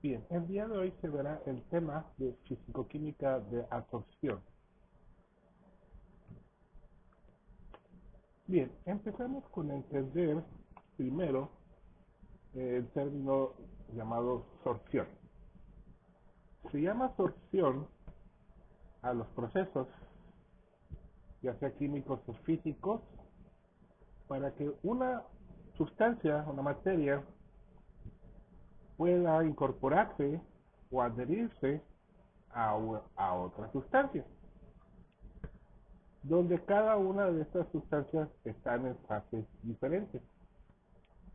Bien, el día de hoy se verá el tema de fisicoquímica de absorción. Bien, empezamos con entender primero el término llamado sorción. Se llama sorción a los procesos, ya sea químicos o físicos, para que una sustancia, una materia, pueda incorporarse o adherirse a otra sustancia, donde cada una de estas sustancias están en fases diferentes,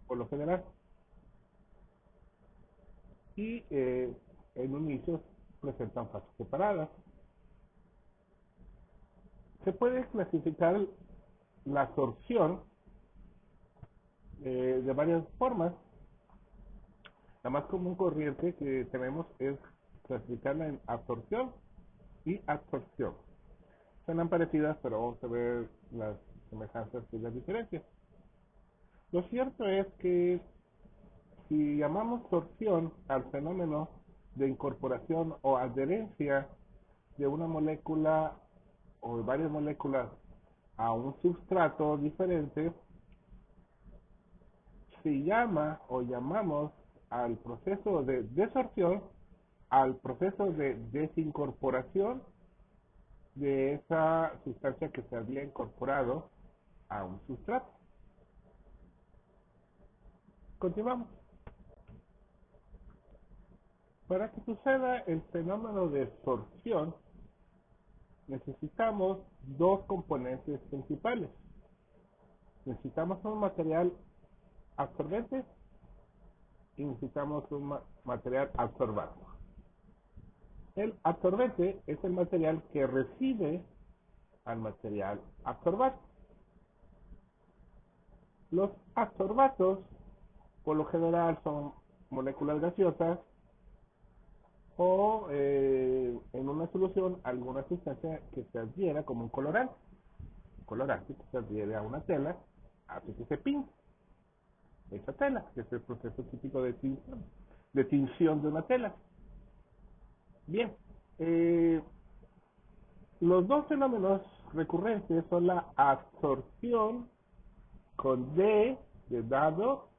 por lo general, y en un inicio presentan fases separadas. Se puede clasificar la absorción de varias formas. La más común corriente que tenemos es clasificarla en absorción y absorción. Suenan parecidas, pero vamos a ver las semejanzas y las diferencias. Lo cierto es que si llamamos sorción al fenómeno de incorporación o adherencia de una molécula o de varias moléculas a un substrato diferente, se llama o llamamos al proceso de desorción al proceso de desincorporación de esa sustancia que se había incorporado a un sustrato. Continuamos. Para que suceda el fenómeno de sorción, necesitamos dos componentes principales. Necesitamos un material absorbente y necesitamos un material absorbado. El absorbente es el material que recibe al material absorbado. Los absorbatos, por lo general, son moléculas gaseosas o en una solución alguna sustancia que se adhiera como un colorante. Un colorante que se adhiere a una tela hace que se pinte esa tela, que es el proceso típico de tinción de una tela. Bien, los dos fenómenos recurrentes son la absorción con D de dado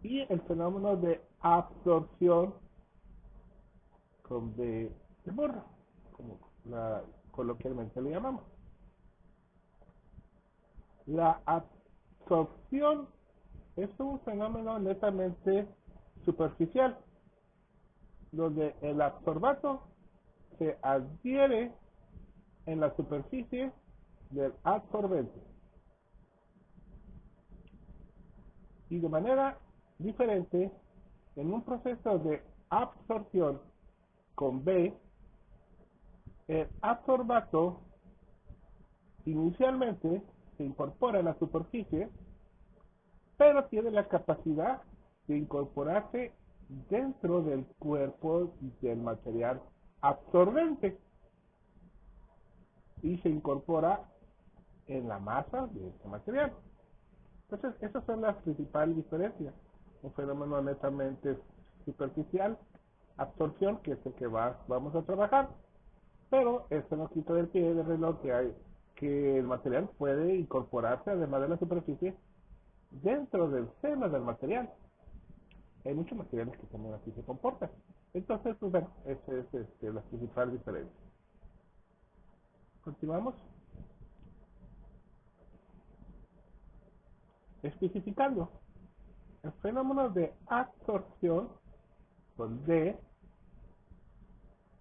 y el fenómeno de absorción con B de burro, como coloquialmente le llamamos. La absorción es un fenómeno netamente superficial, donde el absorbato se adhiere en la superficie del absorbente. Y de manera diferente, en un proceso de absorción con B, el absorbato inicialmente se incorpora en la superficie, pero tiene la capacidad de incorporarse dentro del cuerpo del material absorbente y se incorpora en la masa de este material. Entonces, esas son las principales diferencias. Un fenómeno netamente superficial, absorción, que es el que vamos a trabajar, pero esto no quita del pie del reloj que el material puede incorporarse, además de la superficie, dentro del seno del material. Hay muchos materiales que también así se comportan. Entonces, pues bueno, esa es la principal diferencia. Continuamos. Especificando. El fenómeno de absorción con D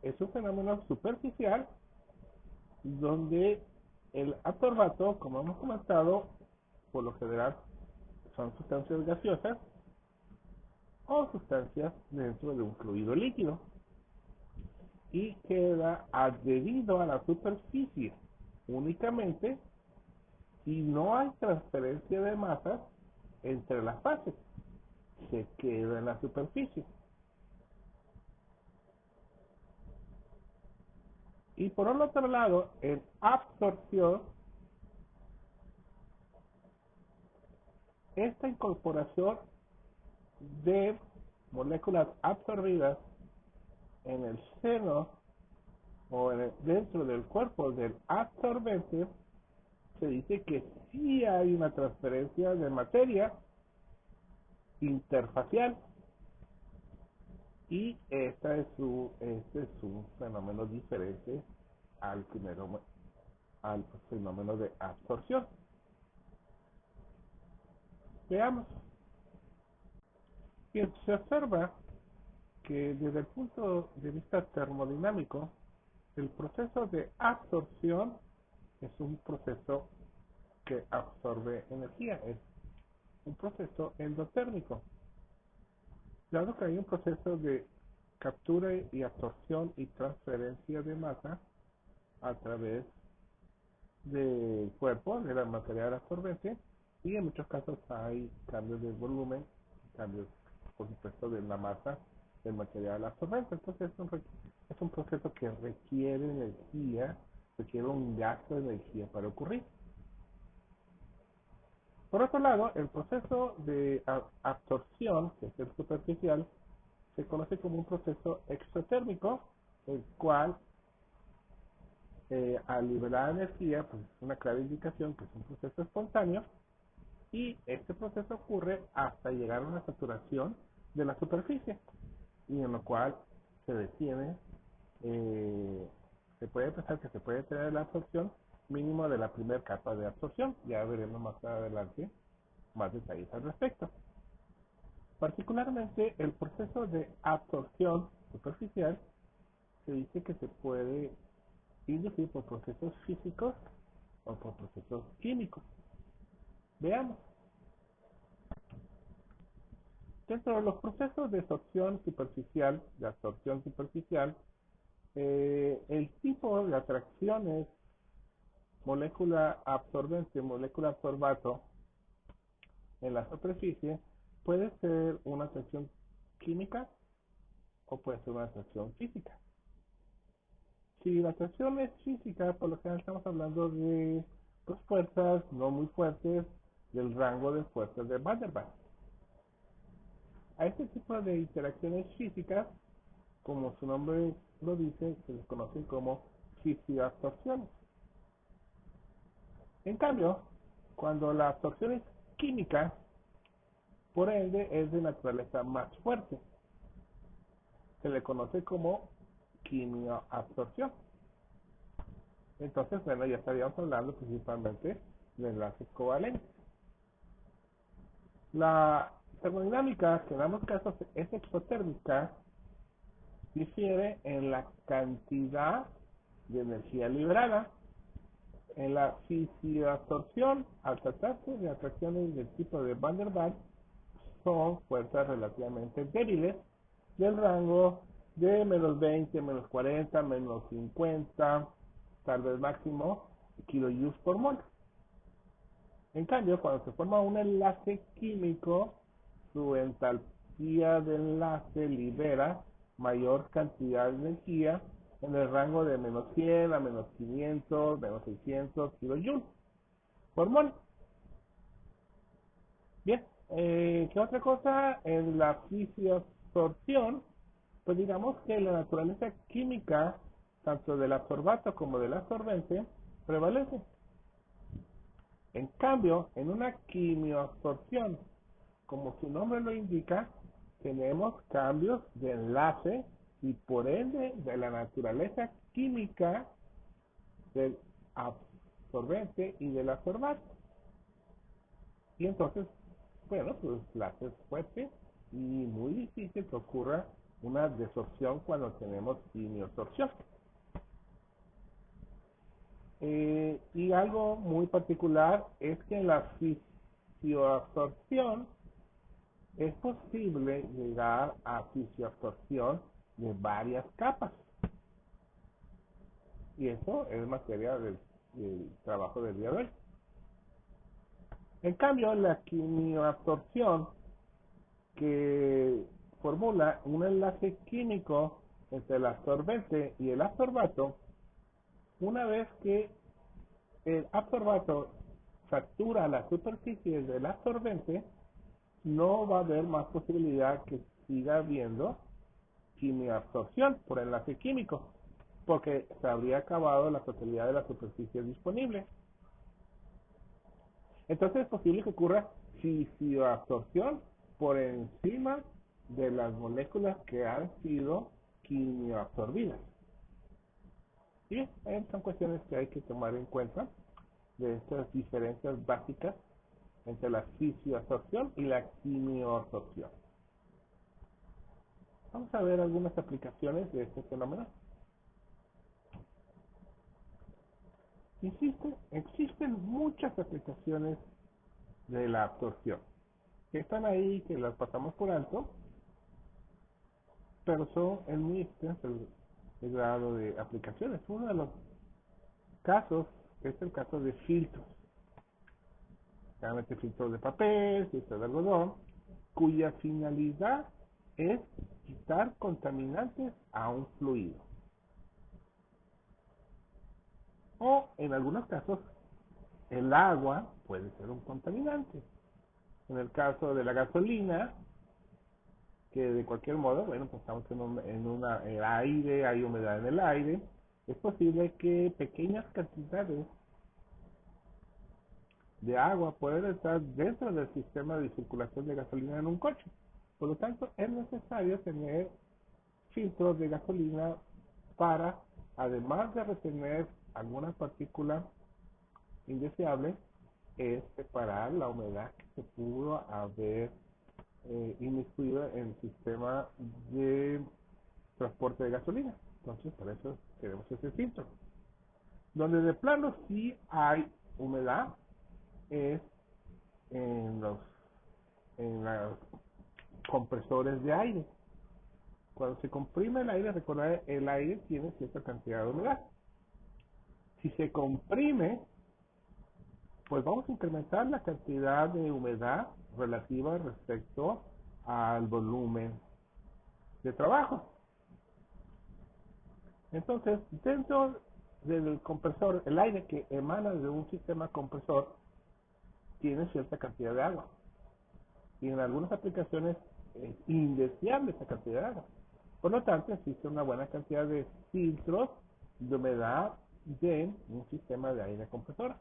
es un fenómeno superficial donde el absorbato, como hemos comentado, por lo general son sustancias gaseosas o sustancias dentro de un fluido líquido y queda adherido a la superficie únicamente si no hay transferencia de masas entre las fases, se queda en la superficie. Y por el otro lado, en absorción, esta incorporación de moléculas absorbidas en el seno o dentro del cuerpo del absorbente, se dice que sí hay una transferencia de materia interfacial, y este es un fenómeno diferente al fenómeno de absorción. Veamos. Bien, se observa que desde el punto de vista termodinámico, el proceso de absorción es un proceso que absorbe energía, es un proceso endotérmico. Dado que hay un proceso de captura y absorción y transferencia de masa a través del cuerpo, de la material absorbente, y en muchos casos hay cambios de volumen, cambios, por supuesto, de la masa del material absorbente. Entonces es un proceso que requiere energía, requiere un gasto de energía para ocurrir. Por otro lado, el proceso de absorción, que es el superficial, se conoce como un proceso exotérmico, el cual al liberar energía, pues es una clara indicación que es un proceso espontáneo, y este proceso ocurre hasta llegar a una saturación de la superficie, y en lo cual se detiene, se puede pensar que se puede tener la absorción mínimo de la primera capa de absorción. Ya veremos más adelante más detalles al respecto. Particularmente el proceso de absorción superficial se dice que se puede inducir por procesos físicos o por procesos químicos. Veamos. Dentro de los procesos de absorción superficial, el tipo de atracciones molécula absorbente, molécula absorbato en la superficie puede ser una atracción química o puede ser una atracción física. Si la atracción es física, por lo general estamos hablando de pues, fuerzas no muy fuertes del rango de fuerzas de Van der Waals. A este tipo de interacciones físicas, como su nombre lo dice, se les conocen como fisioabsorciones. En cambio, cuando la absorción es química, por ende es de naturaleza más fuerte, se le conoce como quimioabsorción. Entonces, bueno, ya estaríamos hablando principalmente de enlaces covalentes. La termodinámica, que en ambos casos es exotérmica, difiere en la cantidad de energía liberada. En la fisioabsorción, al tratarse de atracciones del tipo de Van der Waals, son fuerzas relativamente débiles, del rango de menos 20, menos 40, menos 50, tal vez máximo kilojoules por mol. En cambio, cuando se forma un enlace químico, su entalpía de enlace libera mayor cantidad de energía en el rango de menos 100 a menos 500, menos 600 kilojoules por mol. Bien, ¿qué otra cosa? En la fisioabsorción, pues digamos que la naturaleza química, tanto del absorbato como del absorbente, prevalece. En cambio, en una quimioabsorción, como su nombre lo indica, tenemos cambios de enlace y por ende de la naturaleza química del absorbente y del absorbato. Y entonces, bueno, pues la hace fuerte y muy difícil que ocurra una desorción cuando tenemos quimioabsorción. Y algo muy particular es que en la fisioabsorción es posible llegar a fisioabsorción de varias capas. Y eso es materia del trabajo del día de hoy. En cambio, la quimioabsorción, que formula un enlace químico entre el absorbente y el absorbato, una vez que el absorbato satura la superficie del absorbente, no va a haber más posibilidad que siga habiendo quimioabsorción por enlace químico, porque se habría acabado la totalidad de la superficie disponible. Entonces es posible que ocurra fisioabsorción por encima de las moléculas que han sido quimioabsorbidas. Y son cuestiones que hay que tomar en cuenta de estas diferencias básicas entre la fisioabsorción y la quimioabsorción. Vamos a ver algunas aplicaciones de este fenómeno. Existen muchas aplicaciones de la absorción que están ahí, que las pasamos por alto, pero son en muy extenso el grado de aplicaciones. Uno de los casos es el caso de filtros, realmente filtros de papel, filtros de algodón, cuya finalidad es quitar contaminantes a un fluido. O en algunos casos, el agua puede ser un contaminante. En el caso de la gasolina, que de cualquier modo, bueno, pues estamos en el aire, hay humedad en el aire, es posible que pequeñas cantidades de agua puedan estar dentro del sistema de circulación de gasolina en un coche. Por lo tanto, es necesario tener filtros de gasolina para, además de retener algunas partículas indeseables, es separar la humedad que se pudo haber inmiscuido en el sistema de transporte de gasolina. Entonces, por eso tenemos ese filtro. Donde de plano sí hay humedad es en los compresores de aire. Cuando se comprime el aire, recordad, el aire tiene cierta cantidad de humedad. Si se comprime, pues vamos a incrementar la cantidad de humedad relativa respecto al volumen de trabajo. Entonces, dentro del compresor, el aire que emana de un sistema compresor tiene cierta cantidad de agua. Y en algunas aplicaciones es indeseable esa cantidad de agua. Por lo tanto, existe una buena cantidad de filtros de humedad de un sistema de aire compresor.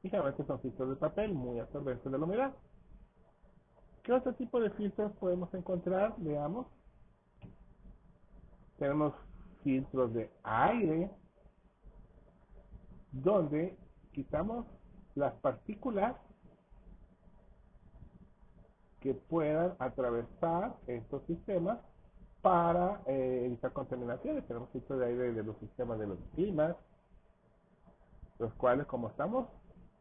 Y generalmente son filtros de papel muy absorbentes de la humedad. ¿Qué otro tipo de filtros podemos encontrar? Veamos. Tenemos filtros de aire, donde quitamos las partículas que puedan atravesar estos sistemas para evitar contaminaciones. Tenemos filtros de aire de los sistemas de los climas, los cuales, como estamos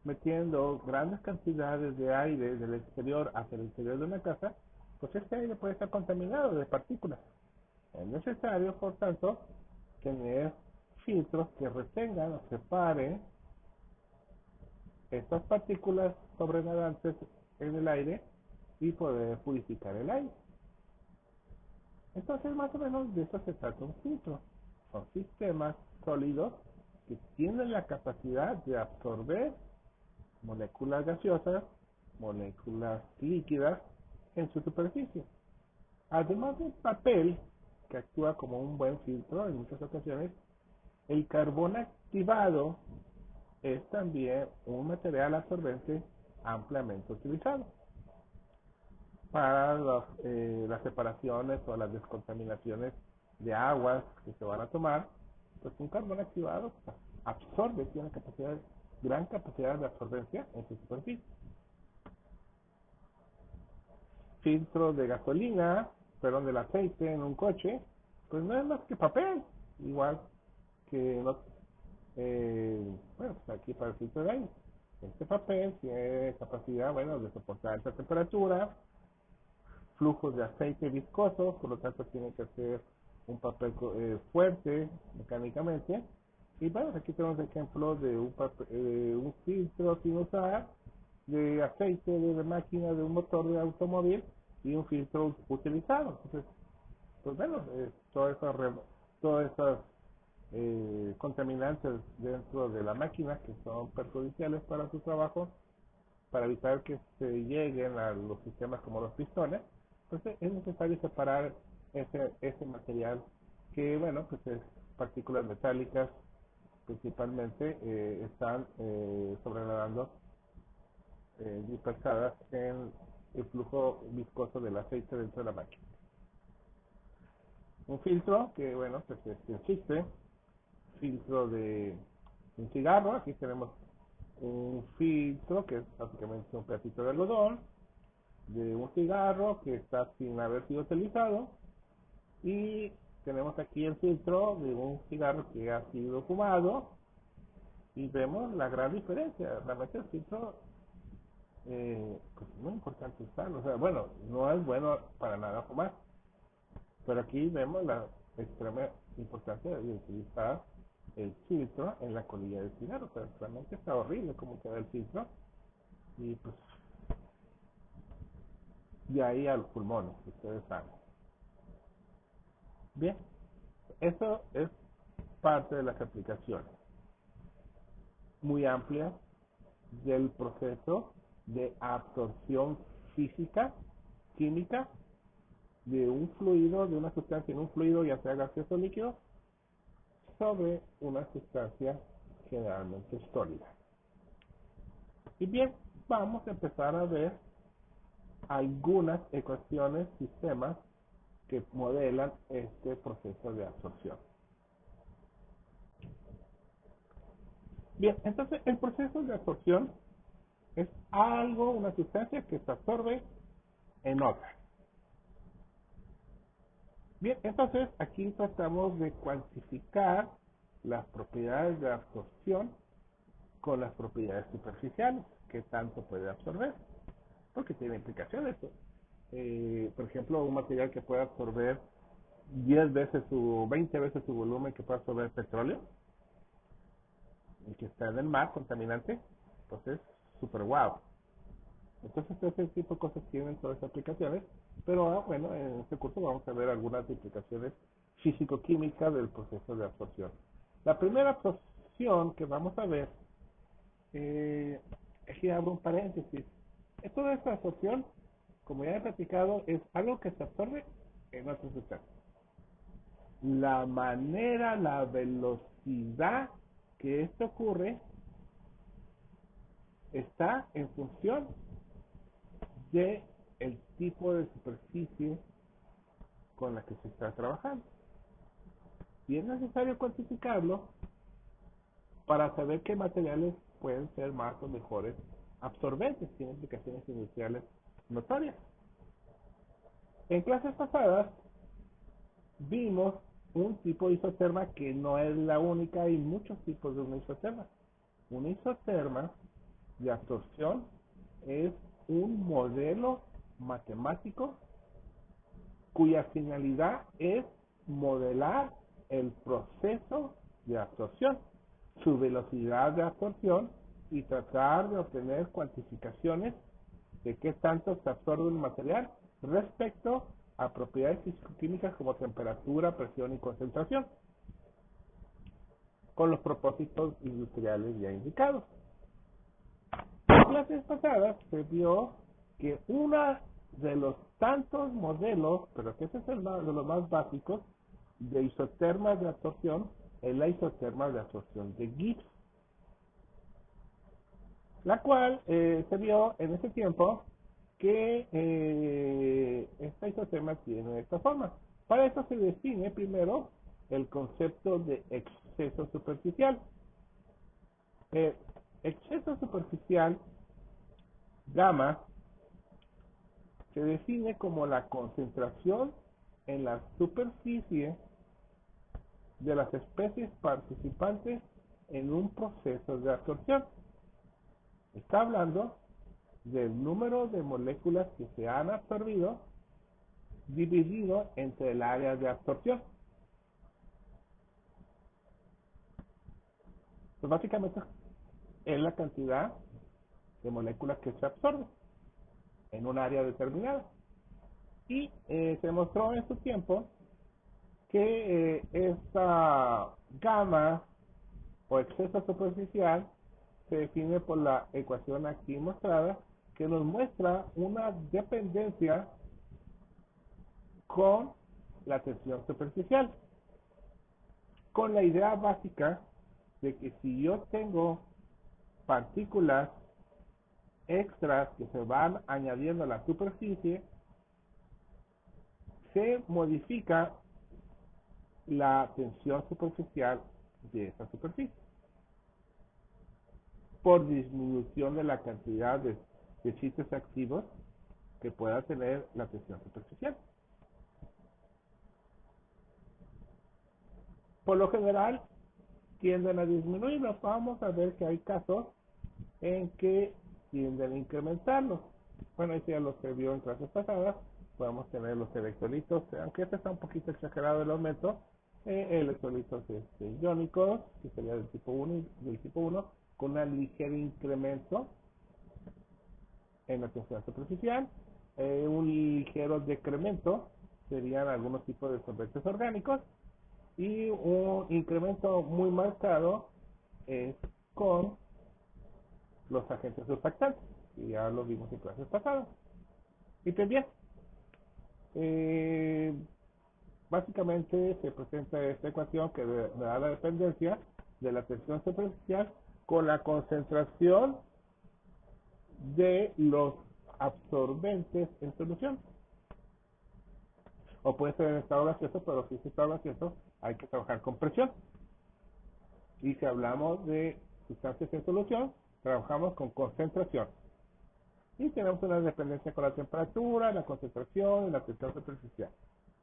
metiendo grandes cantidades de aire del exterior hacia el interior de una casa, pues este aire puede estar contaminado de partículas. Es necesario, por tanto, tener filtros que retengan o separen estas partículas sobrenadantes en el aire y poder purificar el aire. Entonces, más o menos de eso se trata un filtro. Son sistemas sólidos que tienen la capacidad de absorber moléculas gaseosas, moléculas líquidas en su superficie. Además del papel, que actúa como un buen filtro en muchas ocasiones, el carbón activado es también un material absorbente ampliamente utilizado para las separaciones o las descontaminaciones de aguas que se van a tomar. Pues un carbón activado absorbe, tiene gran capacidad de absorbencia en su superficie. Filtros de gasolina, perdón, del aceite en un coche, pues no es más que papel, igual que bueno, pues aquí para el filtro de aire. Este papel tiene capacidad, bueno, de soportar alta temperatura, flujos de aceite viscoso, por lo tanto tiene que ser un papel fuerte mecánicamente. Y bueno, aquí tenemos ejemplos de un filtro sin usar, de aceite de máquina de un motor de automóvil y un filtro utilizado. Entonces, pues bueno, todas esas contaminantes dentro de la máquina que son perjudiciales para su trabajo, para evitar que se lleguen a los sistemas como los pistones, Entonces es necesario separar ese material que, bueno, pues es partículas metálicas principalmente, están sobrenadando dispersadas en el flujo viscoso del aceite dentro de la máquina. Un filtro que, bueno, pues existe, filtro de un cigarro. Aquí tenemos un filtro que es básicamente un pedacito de algodón de un cigarro que está sin haber sido utilizado, y tenemos aquí el filtro de un cigarro que ha sido fumado, y vemos la gran diferencia. Realmente el filtro pues es muy importante usarlo. O sea, bueno, no es bueno para nada fumar, pero aquí vemos la extrema importancia de utilizar el filtro en la colilla del cigarro. O sea, realmente está horrible como queda el filtro, y pues de ahí a los pulmones, ustedes saben. Bien, eso es parte de las aplicaciones muy amplias del proceso de absorción física, química, de un fluido, de una sustancia en un fluido, ya sea gaseoso o líquido, sobre una sustancia generalmente sólida. Y bien, vamos a empezar a ver algunas ecuaciones, sistemas que modelan este proceso de absorción. Bien, entonces el proceso de absorción es algo, una sustancia que se absorbe en otra. Bien, entonces aquí tratamos de cuantificar las propiedades de absorción con las propiedades superficiales, que tanto puede absorber, porque tiene implicaciones. Por ejemplo, un material que puede absorber 10 veces su, 20 veces su volumen que puede absorber petróleo, y que está en el mar contaminante, entonces súper guau. Entonces ese tipo de cosas tienen todas esas aplicaciones, pero bueno, en este curso vamos a ver algunas implicaciones físico-químicas del proceso de absorción. La primera absorción que vamos a ver, aquí abro un paréntesis. Toda esta absorción, como ya he platicado, es algo que se absorbe en otra sustancia. La manera, la velocidad que esto ocurre está en función de el tipo de superficie con la que se está trabajando. Y es necesario cuantificarlo para saber qué materiales pueden ser más o mejores absorbentes, tienen implicaciones industriales notorias. En clases pasadas vimos un tipo de isoterma que no es la única, hay muchos tipos de una isoterma. Una isoterma de absorción es un modelo matemático cuya finalidad es modelar el proceso de absorción, su velocidad de absorción, y tratar de obtener cuantificaciones de qué tanto se absorbe un material respecto a propiedades físico-químicas como temperatura, presión y concentración, con los propósitos industriales ya indicados. En clases pasadas se vio que una de los tantos modelos, pero que ese es el de los más básicos, de isotermas de absorción, es la isoterma de absorción de Gibbs, la cual se vio en ese tiempo que esta isoterma tiene esta forma. Para eso se define primero el concepto de exceso superficial. Exceso superficial, gamma, se define como la concentración en la superficie de las especies participantes en un proceso de absorción. Está hablando del número de moléculas que se han absorbido dividido entre el área de absorción. Pues básicamente es la cantidad de moléculas que se absorben en un área determinada. Y se demostró en su tiempo que esta gamma o exceso superficial se define por la ecuación aquí mostrada, que nos muestra una dependencia con la tensión superficial, con la idea básica de que si yo tengo partículas extras que se van añadiendo a la superficie, se modifica la tensión superficial de esa superficie por disminución de la cantidad de sitios activos que pueda tener la tensión superficial. Por lo general tienden a disminuirlos. Vamos a ver que hay casos en que tienden a incrementarlos. Bueno, eso ya lo se vio en clases pasadas. Podemos tener los electrolitos, aunque este está un poquito exagerado el aumento, electrolitos iónicos, que sería del tipo 1 con un ligero incremento en la tensión superficial. Un ligero decremento serían algunos tipos de solventes orgánicos, y un incremento muy marcado es con los agentes surfactantes, y ya lo vimos en clases pasadas. Y también, básicamente se presenta esta ecuación que da la dependencia de la tensión superficial con la concentración de los absorbentes en solución. O puede ser en estado gaseoso, pero si es estado gaseoso hay que trabajar con presión. Y si hablamos de sustancias en solución, trabajamos con concentración. Y tenemos una dependencia con la temperatura, la concentración y la tensión superficial.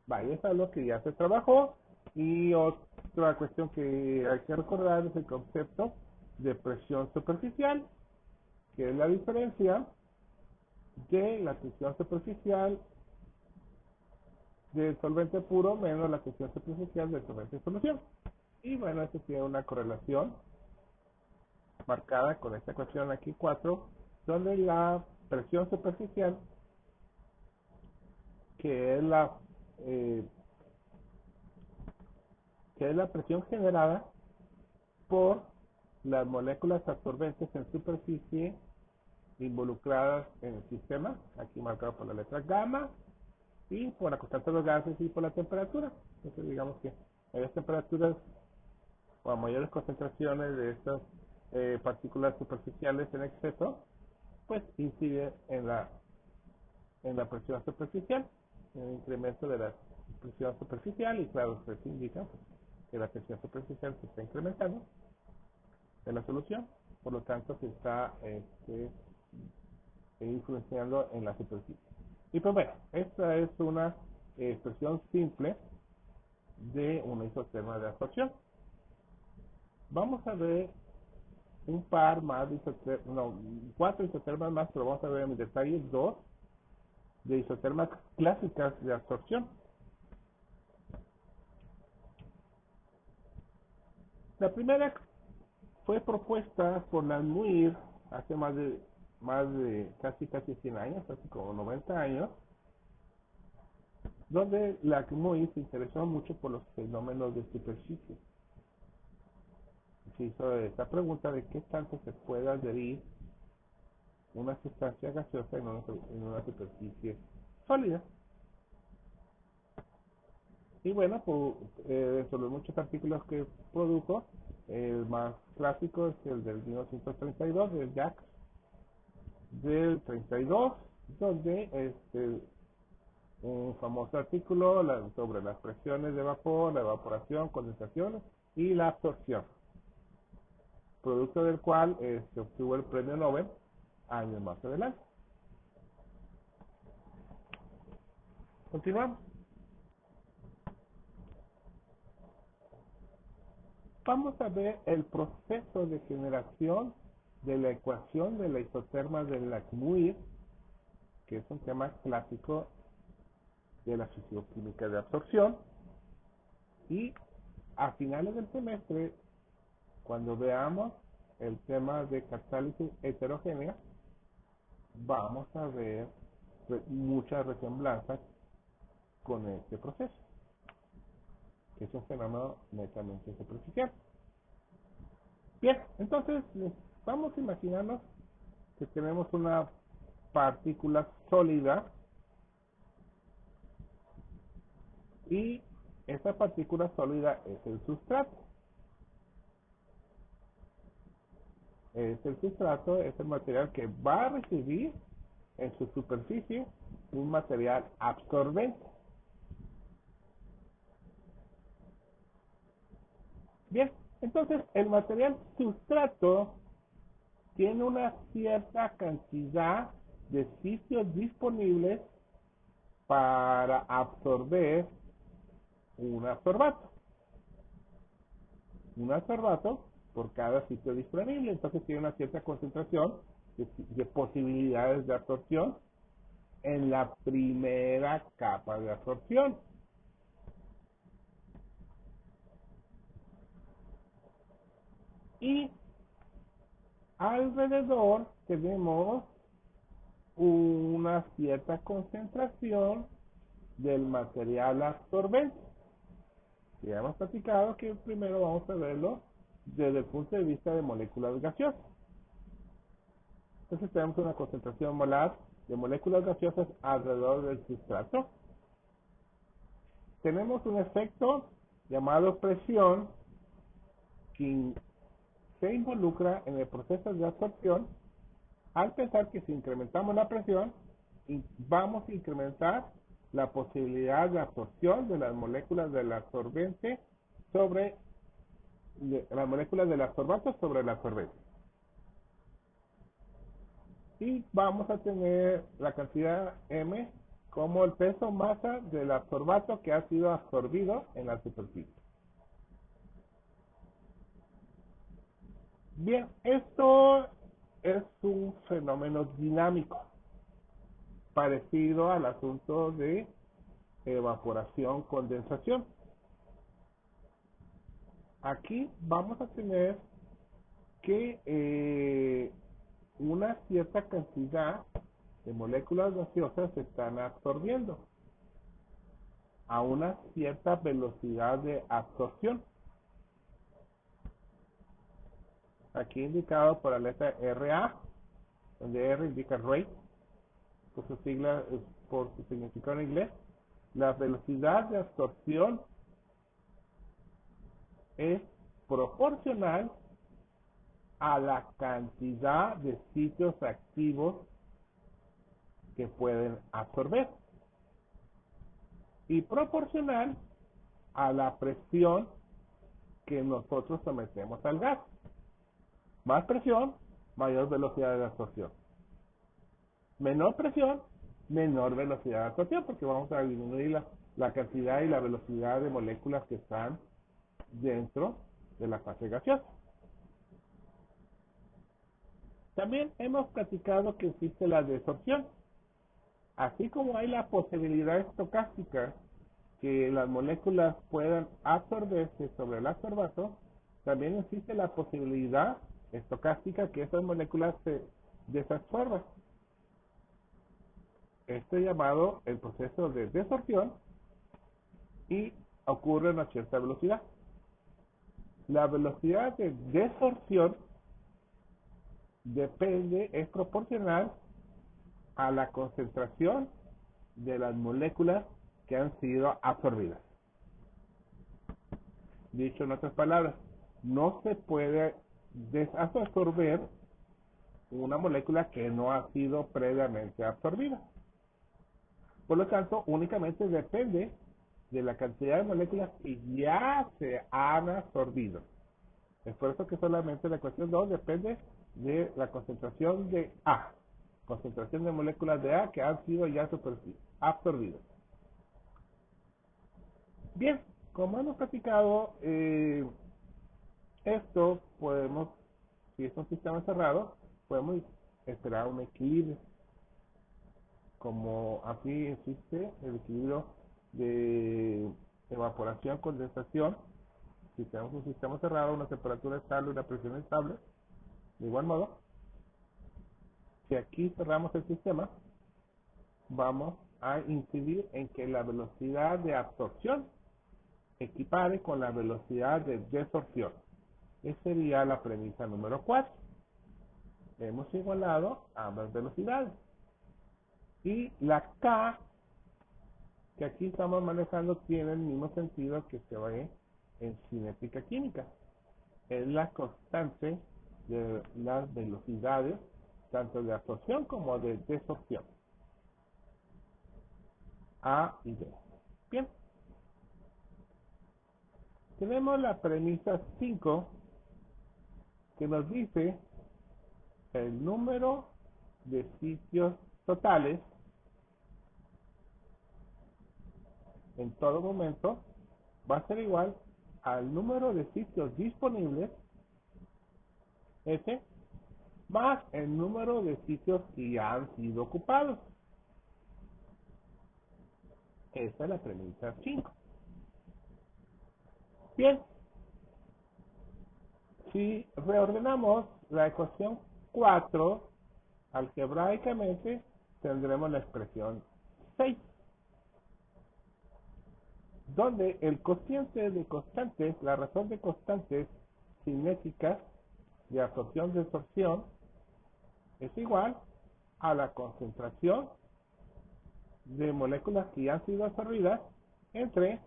Vale, eso es lo que ya se trabajó. Y otra cuestión que hay que recordar es el concepto de presión superficial, que es la diferencia de la tensión superficial del solvente puro menos la tensión superficial del solvente en solución. Y bueno, esto tiene una correlación marcada con esta ecuación aquí 4, donde la presión superficial, que es eh, la presión generada por las moléculas absorbentes en superficie involucradas en el sistema, aquí marcado por la letra gamma, y por la constante de los gases y por la temperatura. Entonces digamos que a mayores temperaturas o a mayores concentraciones de estas partículas superficiales en exceso, pues incide en la presión superficial, en el incremento de la presión superficial, y claro, se indica pues, que la presión superficial se está incrementando en la solución, por lo tanto se está influenciando en la superficie. Y pues bueno, esta es una expresión simple de una isoterma de absorción. Vamos a ver un par más de isotermas, no, 4 isotermas más, pero vamos a ver en detalle 2 de isotermas clásicas de absorción. La primera fue propuesta por la Muir hace más de casi 100 años, casi como 90 años, donde la Muir se interesó mucho por los fenómenos de superficie. Se hizo esta pregunta de qué tanto se puede adherir una sustancia gaseosa en una superficie sólida. Y bueno, dentro de los muchos artículos que produjo, el más clásico es el del 1932, del Jacques del 32, donde un famoso artículo sobre las presiones de vapor, la evaporación, condensación y la absorción, producto del cual se obtuvo el premio Nobel años más adelante. Continuamos. Vamos a ver el proceso de generación de la ecuación de la isoterma de la Muir, que es un tema clásico de la fisioquímica de absorción. Y a finales del semestre, cuando veamos el tema de catálisis heterogénea, vamos a ver muchas resemblanzas con este proceso, que es un fenómeno netamente superficial. Bien, entonces vamos a imaginarnos que tenemos una partícula sólida y esta partícula sólida es el sustrato. Es el sustrato, es el material que va a recibir en su superficie un material absorbente. Bien, entonces el material sustrato tiene una cierta cantidad de sitios disponibles para absorber un absorbato. Un absorbato por cada sitio disponible, entonces tiene una cierta concentración de posibilidades de absorción en la primera capa de absorción. Y alrededor tenemos una cierta concentración del material absorbente. Ya hemos platicado que primero vamos a verlo desde el punto de vista de moléculas gaseosas. Entonces tenemos una concentración molar de moléculas gaseosas alrededor del sustrato. Tenemos un efecto llamado presión que se involucra en el proceso de absorción al pensar que si incrementamos la presión, vamos a incrementar la posibilidad de absorción de las moléculas del absorbente sobre las moléculas del absorbato sobre el absorbente. Y vamos a tener la cantidad M como el peso masa del absorbato que ha sido absorbido en la superficie. Bien, esto es un fenómeno dinámico, parecido al asunto de evaporación-condensación. Aquí vamos a tener que una cierta cantidad de moléculas gaseosas se están absorbiendo a una cierta velocidad de absorción. Aquí indicado por la letra RA, donde R indica rate, por su sigla, por su significado en inglés. La velocidad de absorción es proporcional a la cantidad de sitios activos que pueden absorber y proporcional a la presión que nosotros sometemos al gas. Más presión, mayor velocidad de absorción. Menor presión, menor velocidad de absorción, porque vamos a disminuir la cantidad y la velocidad de moléculas que están dentro de la fase gaseosa. También hemos platicado que existe la desorción. Así como hay la posibilidad estocástica que las moléculas puedan absorberse sobre el absorbato, también existe la posibilidad estocástica que esas moléculas se desabsorban. Esto es llamado el proceso de desorción y ocurre a una cierta velocidad. La velocidad de desorción es proporcional a la concentración de las moléculas que han sido absorbidas. Dicho en otras palabras, no se puede desabsorber una molécula que no ha sido previamente absorbida. Por lo tanto, únicamente depende de la cantidad de moléculas que ya se han absorbido. Es por eso que solamente la ecuación 2 depende de la concentración de A, concentración de moléculas de A que han sido ya absorbidas. Bien, como hemos platicado, esto podemos, si es un sistema cerrado, podemos esperar un equilibrio. Como aquí existe el equilibrio de evaporación, condensación, si tenemos un sistema cerrado, una temperatura estable, una presión estable, de igual modo, si aquí cerramos el sistema, vamos a incidir en que la velocidad de absorción equipare con la velocidad de desorción. Esa sería la premisa número 4. Hemos igualado ambas velocidades. Y la K que aquí estamos manejando tiene el mismo sentido que se ve en cinética química. Es la constante de las velocidades, tanto de absorción como de desorción. A y B. Bien. Tenemos la premisa 5 que nos dice el número de sitios totales en todo momento va a ser igual al número de sitios disponibles, S, más el número de sitios que ya han sido ocupados. Esa es la premisa 5. Bien, si reordenamos la ecuación 4, algebraicamente tendremos la expresión 6, donde el cociente de constantes, la razón de constantes cinéticas de absorción-desorción es igual a la concentración de moléculas que ya han sido absorbidas entre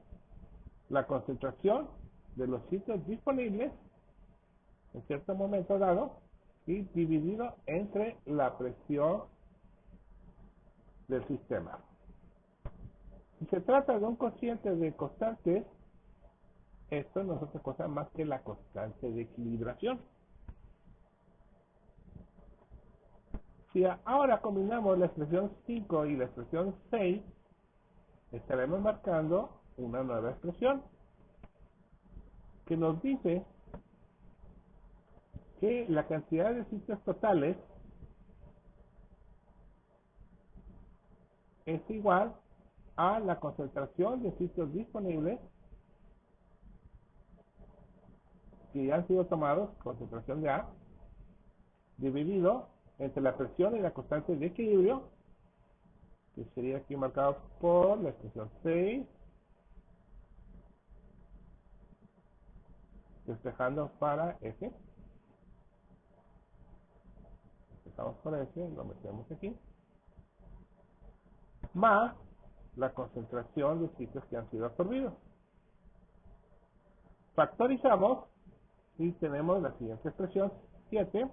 la concentración de los sitios disponibles en cierto momento dado y dividido entre la presión del sistema. Si se trata de un cociente de constantes, esto no es otra cosa más que la constante de equilibración. Si ahora combinamos la expresión 5 y la expresión 6, estaremos marcando una nueva expresión que nos dice que la cantidad de sitios totales es igual a la concentración de sitios disponibles que ya han sido tomados, concentración de A, dividido entre la presión y la constante de equilibrio, que sería aquí marcado por la expresión 6, despejando para F. Empezamos por F, lo metemos aquí, más la concentración de sitios que han sido absorbidos. Factorizamos y tenemos la siguiente expresión, 7,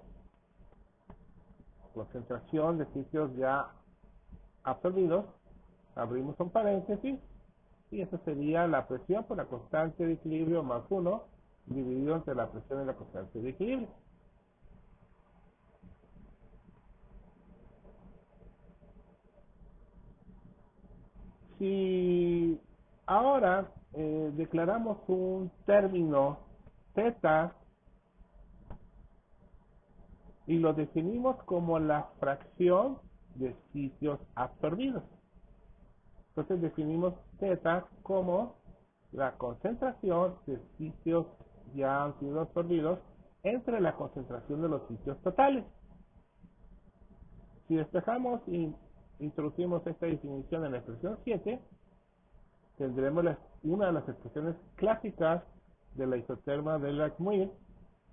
concentración de sitios ya absorbidos, abrimos un paréntesis, y esa sería la presión por la constante de equilibrio más 1, dividido entre la presión y la constante de equilibrio. Si ahora declaramos un término θ y lo definimos como la fracción de sitios absorbidos. Entonces definimos θ como la concentración de sitios ya han sido absorbidos entre la concentración de los sitios totales. Si despejamos y introducimos esta definición en la expresión 7, tendremos una de las expresiones clásicas de la isoterma de Lac-Muir,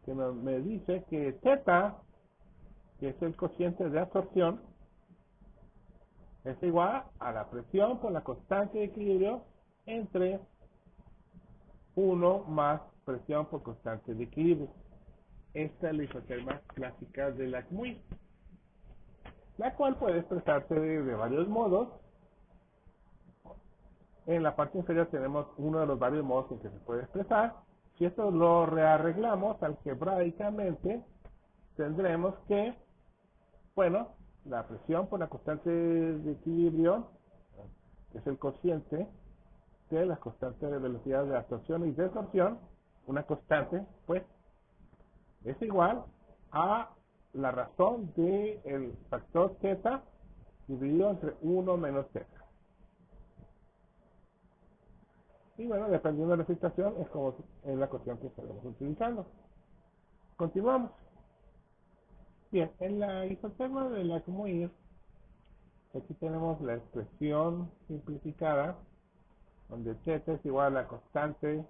que me dice que θ, que es el cociente de absorción, es igual a la presión por la constante de equilibrio entre 1 más presión por constante de equilibrio. Esta es la isoterma clásica de Lac-Muir, la cual puede expresarse de varios modos. En la parte inferior tenemos uno de los varios modos en que se puede expresar. Si esto lo rearreglamos algebraicamente, tendremos que, bueno, la presión por la constante de equilibrio, que es el cociente de las constantes de velocidad de absorción y desorción, una constante, pues, es igual a la razón del factor θ dividido entre 1 menos θ. Y bueno, dependiendo de la situación, es como es la ecuación que estaremos utilizando. Continuamos. Bien, en la isoterma de Lac-Muir, aquí tenemos la expresión simplificada, donde θ es igual a la constante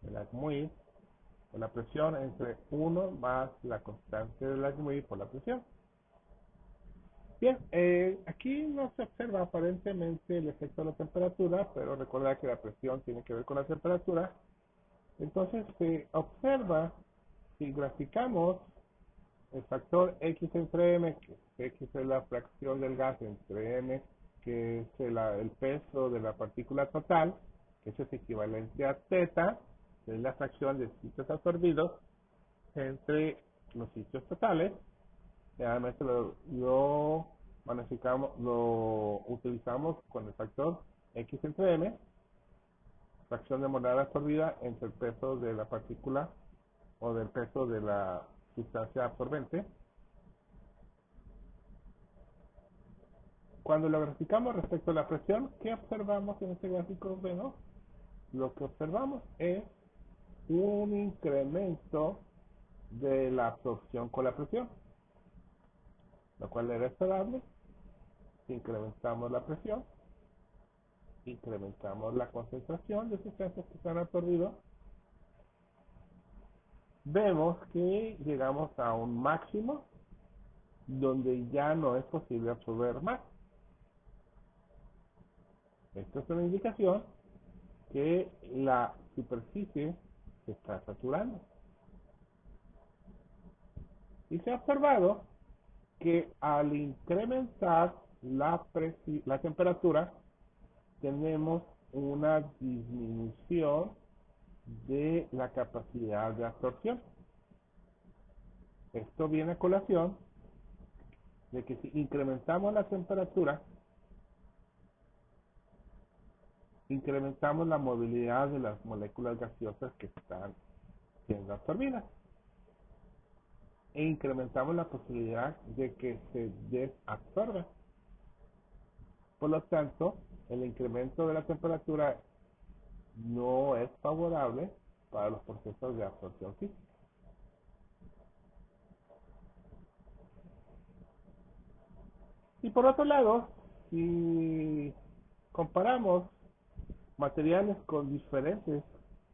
de Lac-Muir por la presión entre 1 más la constante de Lac-Muir por la presión. Bien, aquí no se observa aparentemente el efecto de la temperatura, pero recuerda que la presión tiene que ver con la temperatura. Entonces se observa, si graficamos el factor X entre M, que X es la fracción del gas entre M, que es el peso de la partícula total, que eso es equivalente a θ, que es la fracción de sitios absorbidos entre los sitios totales. Generalmente lo utilizamos con el factor X entre M, fracción de moneda absorbida entre el peso de la partícula o del peso de la sustancia absorbente. Cuando lo graficamos respecto a la presión, ¿qué observamos en este gráfico? Bueno, lo que observamos es un incremento de la absorción con la presión, lo cual era esperable. Si incrementamos la presión, incrementamos la concentración de sustancias que están absorbidas, vemos que llegamos a un máximo donde ya no es posible absorber más. Esto es una indicación que la superficie se está saturando. Y se ha observado que al incrementar la temperatura, tenemos una disminución de la capacidad de absorción. Esto viene a colación de que si incrementamos la temperatura, incrementamos la movilidad de las moléculas gaseosas que están siendo absorbidas e incrementamos la posibilidad de que se desabsorba. Por lo tanto, el incremento de la temperatura no es favorable para los procesos de absorción física. Y por otro lado, si comparamos materiales con diferentes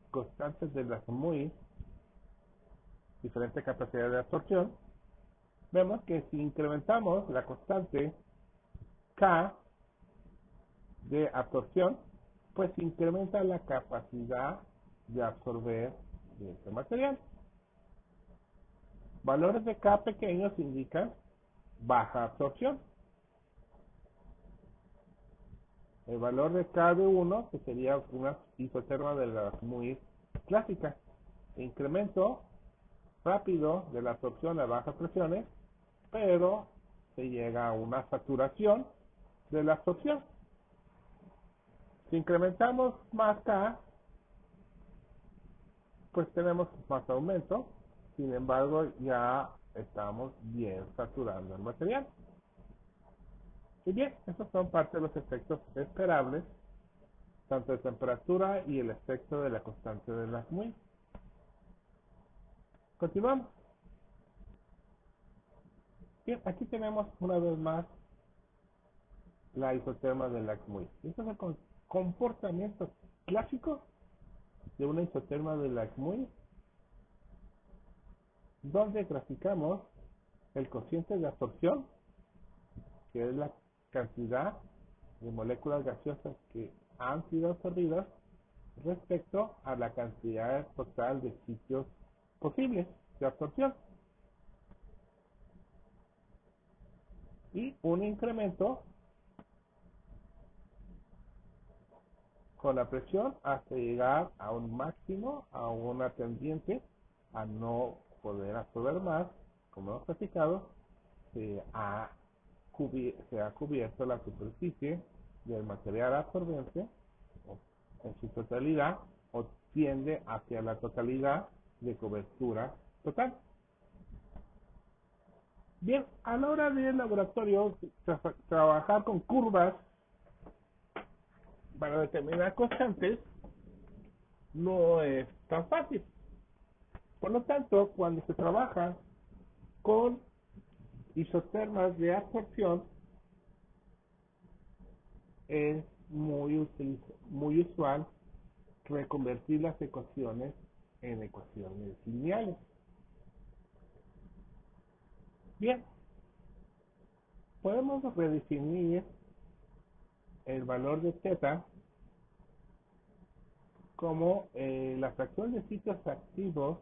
constantes de las muy diferente capacidad de absorción, vemos que si incrementamos la constante K de absorción, pues incrementa la capacidad de absorber de este material. Valores de K pequeños indican baja absorción. El valor de K de 1, que sería una isoterma de las muy clásicas. Incremento rápido de la absorción a bajas presiones, pero se llega a una saturación de la absorción. Si incrementamos más K, pues tenemos más aumento, sin embargo ya estamos bien saturando el material. Y bien, estos son parte de los efectos esperables, tanto de temperatura y el efecto de la constante de Laxmuir. Continuamos. Bien, aquí tenemos una vez más la isoterma de Laxmuir. Este es el comportamiento clásico de una isoterma de Laxmuir, donde graficamos el cociente de absorción, que es la cantidad de moléculas gaseosas que han sido absorbidas respecto a la cantidad total de sitios posibles de absorción, y un incremento con la presión hasta llegar a un máximo, a una tendiente a no poder absorber más. Como hemos platicado, se ha cubierto la superficie del material absorbente en su totalidad, o tiende hacia la totalidad de cobertura total. Bien, a la hora del laboratorio, trabajar con curvas para determinar constantes no es tan fácil. Por lo tanto, cuando se trabaja con isotermas de absorción, es muy usual reconvertir las ecuaciones en ecuaciones lineales. Bien, podemos redefinir el valor de θ como la fracción de sitios activos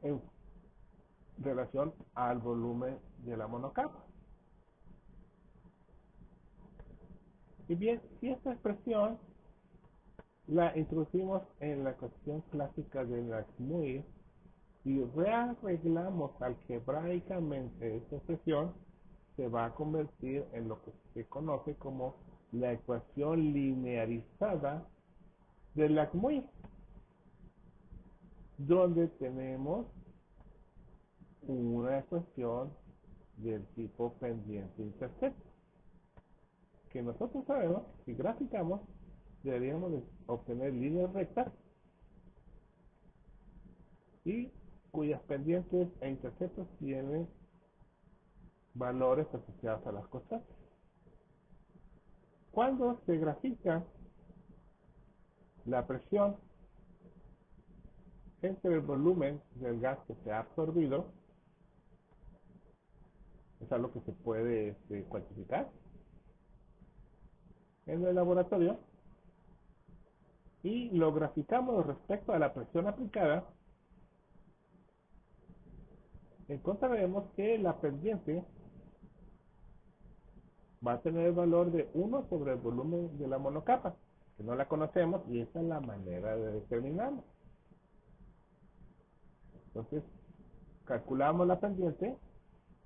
en relación al volumen de la monocapa. Y bien, si esta expresión la introducimos en la ecuación clásica de Laxmuir y rearreglamos algebraicamente esta expresión, se va a convertir en lo que se conoce como la ecuación linearizada de Laxmuir, donde tenemos una ecuación del tipo pendiente-intercepto, que nosotros sabemos, si graficamos, deberíamos de obtener líneas rectas y cuyas pendientes e interceptos tienen valores asociados a las constantes. Cuando se grafica la presión entre el volumen del gas que se ha absorbido, es algo que se puede cuantificar en el laboratorio, y lo graficamos respecto a la presión aplicada, encontraremos que la pendiente va a tener el valor de 1 sobre el volumen de la monocapa, que no la conocemos y esa es la manera de determinarlo. Entonces, calculamos la pendiente,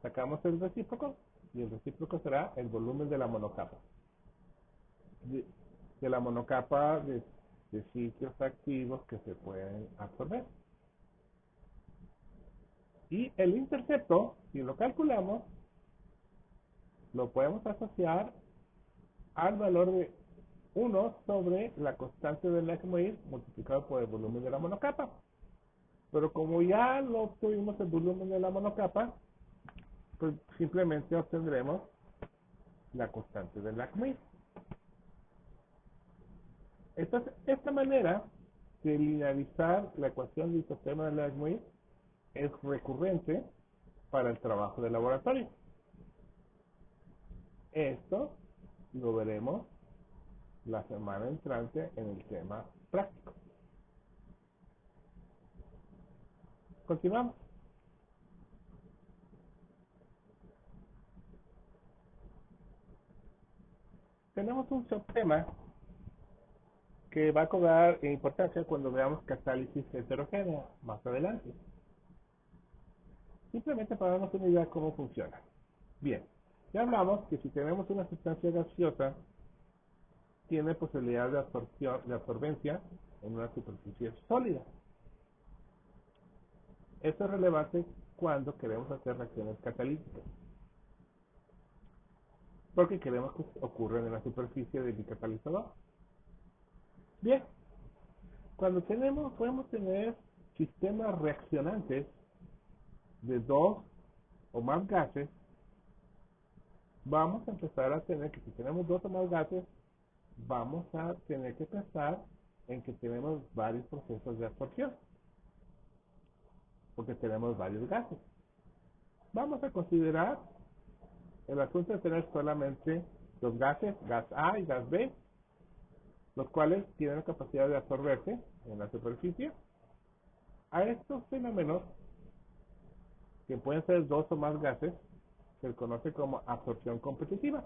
sacamos el recíproco y el recíproco será el volumen de la monocapa. De la monocapa de sitios activos que se pueden absorber. Y el intercepto, si lo calculamos, lo podemos asociar al valor de 1 sobre la constante del Laxmuir multiplicado por el volumen de la monocapa. Pero como ya lo obtuvimos el volumen de la monocapa, pues simplemente obtendremos la constante del Laxmuir. Entonces, esta manera de linearizar la ecuación del sistema de Laxmuir es recurrente para el trabajo de laboratorio. Esto lo veremos la semana entrante en el tema práctico. Continuamos. Tenemos un subtema que va a cobrar importancia cuando veamos catálisis heterogénea más adelante. Simplemente para darnos una idea de cómo funciona. Bien, ya hablamos que si tenemos una sustancia gaseosa, tiene posibilidad de absorbencia en una superficie sólida. Esto es relevante cuando queremos hacer reacciones catalíticas, porque queremos que ocurran en la superficie del bicatalizador. Bien, cuando podemos tener sistemas reaccionantes de 2 o más gases, vamos a empezar a tener que, si tenemos 2 o más gases, vamos a tener que pensar en que tenemos varios procesos de absorción, porque tenemos varios gases. Vamos a considerar el asunto de tener solamente los gases, gas A y gas B, los cuales tienen la capacidad de absorberse en la superficie. A estos fenómenos, que pueden ser 2 o más gases, se les conoce como absorción competitiva.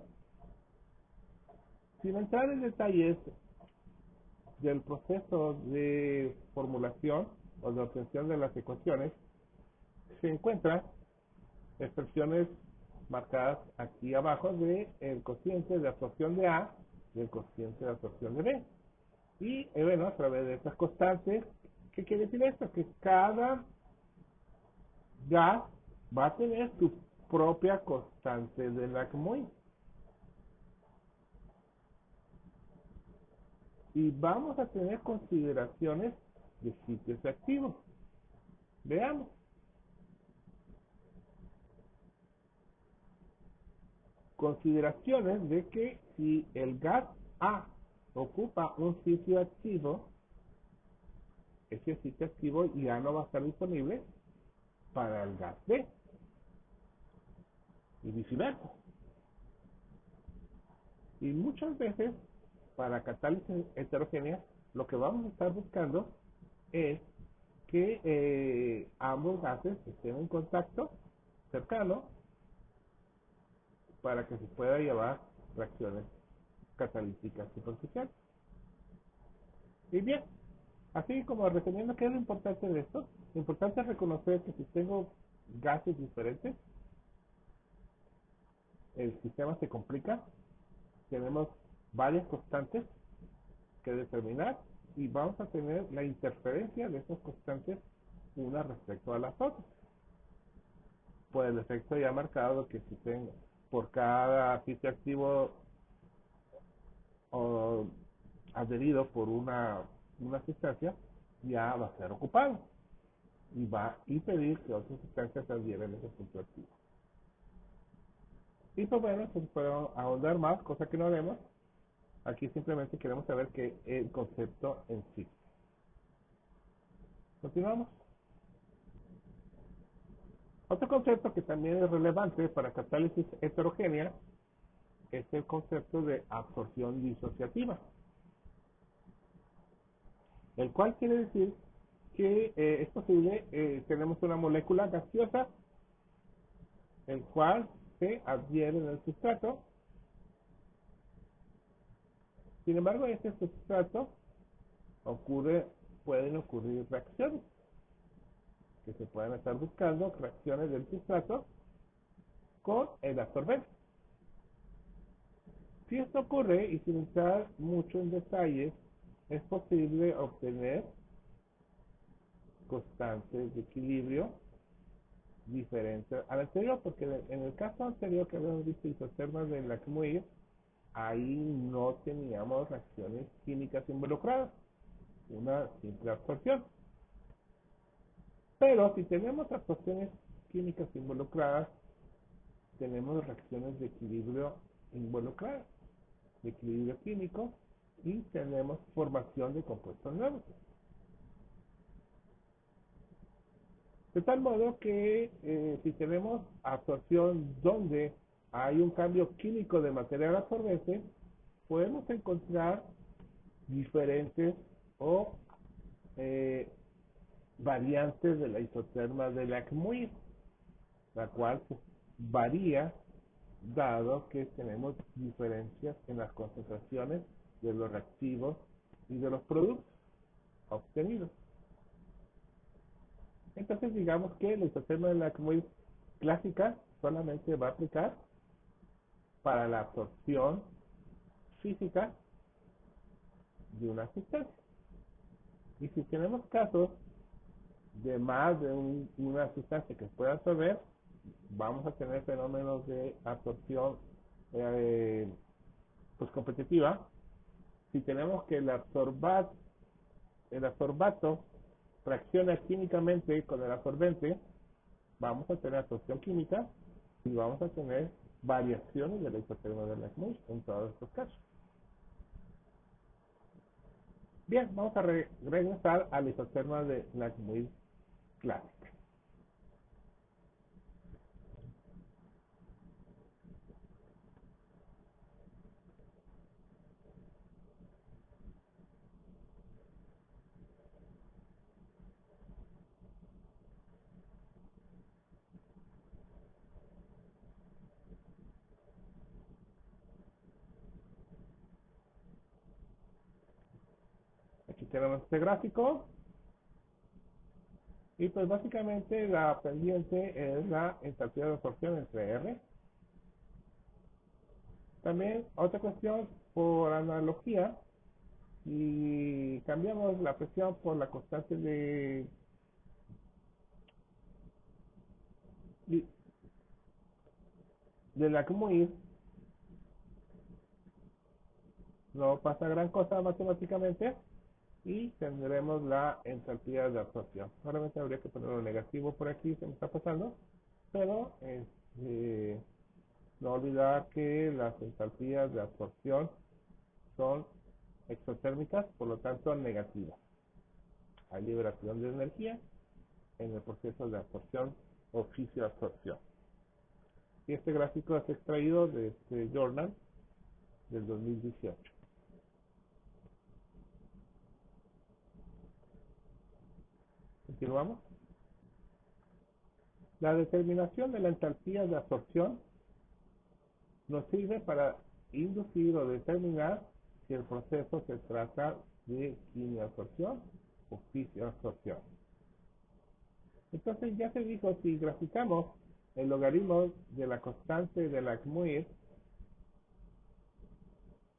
Sin entrar en detalles del proceso de formulación o de obtención de las ecuaciones, se encuentran expresiones marcadas aquí abajo de el cociente de absorción de A y el cociente de absorción de B. Y bueno, a través de estas constantes, ¿qué quiere decir esto? Que cada gas va a tener su propia constante de Laxmuir. Y vamos a tener consideraciones de sitios activos. Veamos. Consideraciones de que si el gas A ocupa un sitio activo, ese sitio activo ya no va a estar disponible para el gas B y viceversa. Y muchas veces para catálisis heterogénea lo que vamos a estar buscando es que ambos gases estén en contacto cercano para que se pueda llevar reacciones catalíticas superficiales. Y bien, así como resumiendo, ¿qué es lo importante de esto? Lo importante es reconocer que si tengo gases diferentes, el sistema se complica, tenemos varias constantes que determinar y vamos a tener la interferencia de esas constantes una respecto a las otras. Por el efecto ya marcado que si tengo por cada sitio activo o adherido por una sustancia, ya va a ser ocupado y va a impedir que otras sustancias adhieran a ese punto activo. Y pues bueno, se puede ahondar más, cosa que no haremos. Aquí simplemente queremos saber que el concepto en sí. Continuamos. Otro concepto que también es relevante para catálisis heterogénea es el concepto de absorción disociativa, el cual quiere decir que es posible, tenemos una molécula gaseosa, el cual se adhiere en el sustrato. Sin embargo, en este sustrato pueden ocurrir reacciones que se pueden estar buscando, reacciones del sustrato con el absorbente. Si esto ocurre, y sin entrar mucho en detalles, es posible obtener constantes de equilibrio diferentes al anterior, porque en el caso anterior que habíamos visto isotermas de Lacmuir, ahí no teníamos reacciones químicas involucradas, una simple absorción. Pero si tenemos absorciones químicas involucradas, tenemos reacciones de equilibrio involucradas, de equilibrio químico, y tenemos formación de compuestos nuevos. De tal modo que si tenemos absorción donde hay un cambio químico de material absorbente, podemos encontrar diferentes o variantes de la isoterma de Lacmuir, la cual varía dado que tenemos diferencias en las concentraciones de los reactivos y de los productos obtenidos. Entonces digamos que la isoterma de Lacmuir clásica solamente va a aplicar para la absorción física de una sustancia. Y si tenemos casos de más de una sustancia que pueda absorber, vamos a tener fenómenos de absorción pues competitiva. Si tenemos que el absorbato reacciona químicamente con el absorbente, vamos a tener absorción química y vamos a tener variaciones de la isoterma de Lacmuir en todos estos casos. Bien, vamos a regresar a la isoterma de Lacmuir clásica. Aquí tenemos este gráfico y pues básicamente la pendiente es la entalpía de absorción entre R. También otra cuestión por analogía, y cambiamos la presión por la constante de Lacmuir, no pasa gran cosa matemáticamente y tendremos la entalpía de absorción. Solamente habría que ponerlo negativo por aquí, se me está pasando, pero no olvidar que las entalpías de absorción son exotérmicas, por lo tanto negativas. Hay liberación de energía en el proceso de absorción o fisioabsorción. Y este gráfico es extraído de este journal del 2018. Continuamos. La determinación de la entalpía de absorción nos sirve para inducir o determinar si el proceso se trata de quimioabsorción o fisioabsorción. Entonces ya se dijo, si graficamos el logaritmo de la constante de Lac-Muir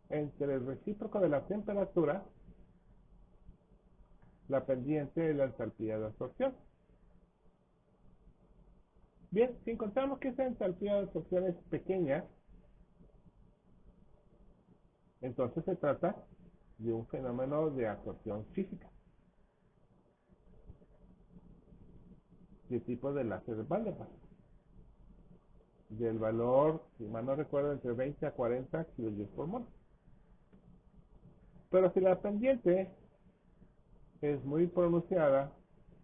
entre el recíproco de la temperatura, la pendiente de la entalpía de absorción. Bien, si encontramos que esa entalpía de absorción es pequeña, entonces se trata de un fenómeno de absorción física, de tipo de láser de Van der Waals, del valor, si mal no recuerdo, entre 20 a 40 kJ por mol. Pero si la pendiente es muy pronunciada,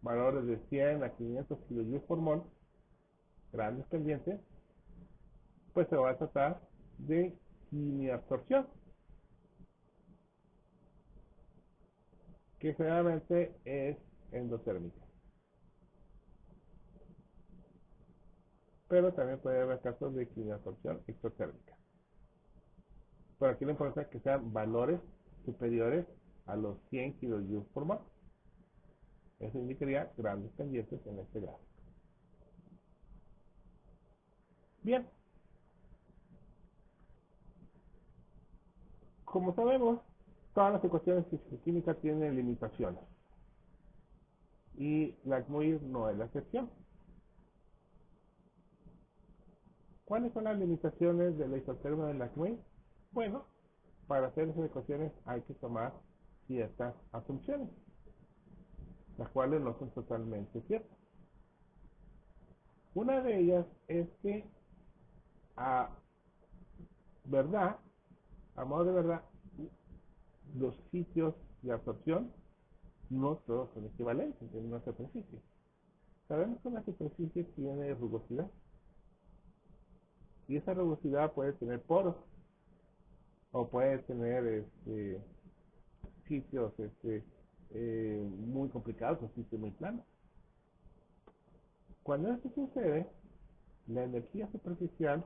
valores de 100 a 500 kJ por mol, grandes pendientes, pues se va a tratar de quimiabsorción, que generalmente es endotérmica. Pero también puede haber casos de quimiabsorción exotérmica. Pero aquí lo importante es que sean valores superiores a los 100 kJ por mol. Eso indicaría grandes pendientes en este gráfico. Bien, como sabemos, todas las ecuaciones físico-químicas tienen limitaciones. Y Lac-Muir no es la excepción. ¿Cuáles son las limitaciones de la isoterma de Lac-Muir? Bueno, para hacer esas ecuaciones hay que tomar ciertas asunciones, las cuales no son totalmente ciertas. Una de ellas es que a verdad, a modo de verdad, los sitios de absorción no todos son equivalentes en una superficie. Sabemos que una superficie tiene rugosidad y esa rugosidad puede tener poros o puede tener sitios muy complicados o sitios muy planos. Cuando esto sucede, la energía superficial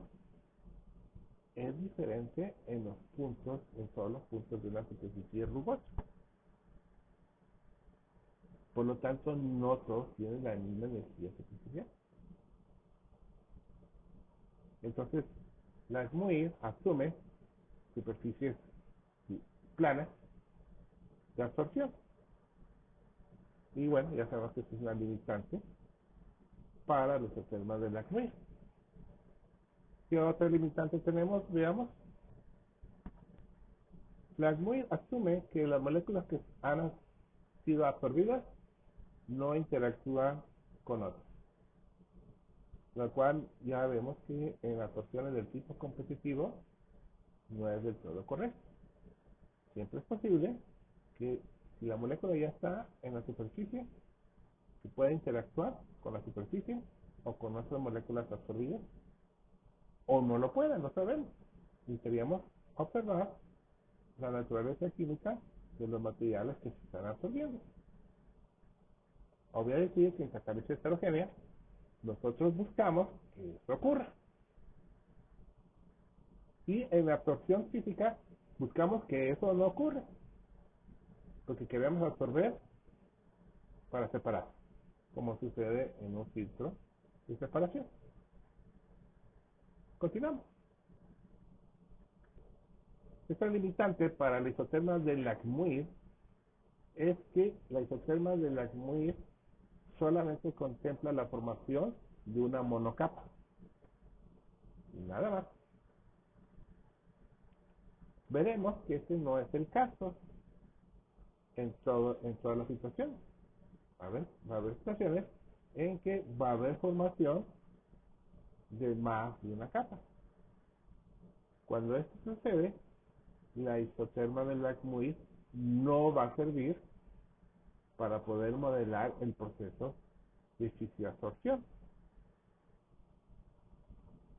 es diferente en los puntos, en todos los puntos de una superficie rugosa. Por lo tanto, no todos tienen la misma energía superficial. Entonces, Lac-Muir asume superficies planas de absorción. Y bueno, ya sabemos que esto es una limitante para los sistemas de Lac-Muir. ¿Qué otra limitante tenemos? Veamos. Lac-Muir asume que las moléculas que han sido absorbidas no interactúan con otras, lo cual ya vemos que en absorciones del tipo competitivo no es del todo correcto. Siempre es posible que si la molécula ya está en la superficie, se pueda interactuar con la superficie o con otras moléculas absorbidas, o no lo pueda, no sabemos. Necesitaríamos observar la naturaleza química de los materiales que se están absorbiendo. Obvio decir que en catálisis heterogénea nosotros buscamos que esto ocurra. Y en la absorción física buscamos que eso no ocurra, porque queremos absorber para separar, como sucede en un filtro de separación. Continuamos. Esta limitante para la isoterma de Lac-Muir es que la isoterma de Lac-Muir solamente contempla la formación de una monocapa. Y nada más. Veremos que este no es el caso en todas las situaciones. Va a haber situaciones en que va a haber formación de más de una capa. Cuando esto sucede, la isoterma de Lac-Muir no va a servir para poder modelar el proceso déficit de absorción.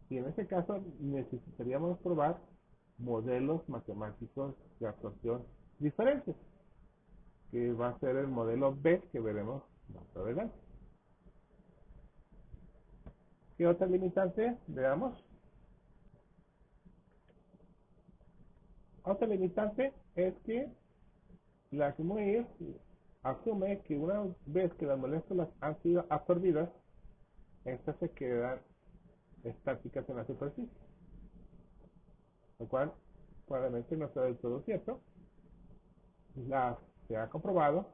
Y en este caso necesitaríamos probar modelos matemáticos de absorción diferentes, que va a ser el modelo B que veremos más adelante. ¿Qué otra limitante? Veamos. Otra limitante es que la CMUI asume que una vez que las moléculas han sido absorbidas, estas se quedan estáticas en la superficie, lo cual probablemente no sea del todo cierto. Se ha comprobado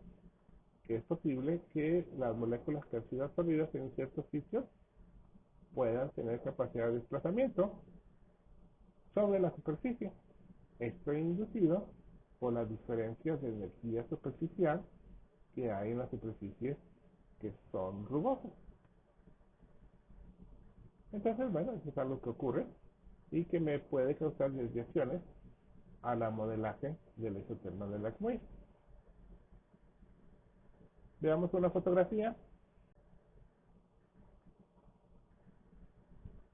que es posible que las moléculas que han sido absorbidas en ciertos sitios puedan tener capacidad de desplazamiento sobre la superficie. Esto es inducido por las diferencias de energía superficial que hay en las superficies que son rugosas. Entonces, bueno, eso es algo que ocurre y que me puede causar desviaciones a la modelaje del isoterma de la CMUI. Veamos una fotografía.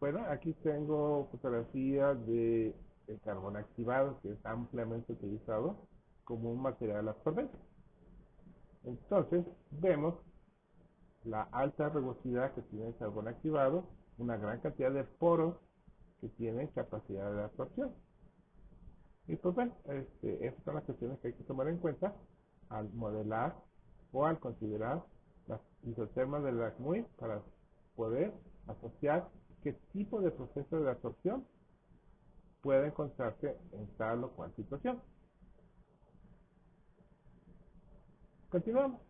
Bueno, aquí tengo fotografía de el carbón activado, que es ampliamente utilizado como un material absorbente. Entonces, vemos la alta rugosidad que tiene el carbón activado, una gran cantidad de poros que tienen capacidad de absorción. Y pues bueno, estas son las cuestiones que hay que tomar en cuenta al modelar o al considerar las isotermas de la CMUI para poder asociar qué tipo de proceso de absorción puede encontrarse en tal o cual situación. Continuamos.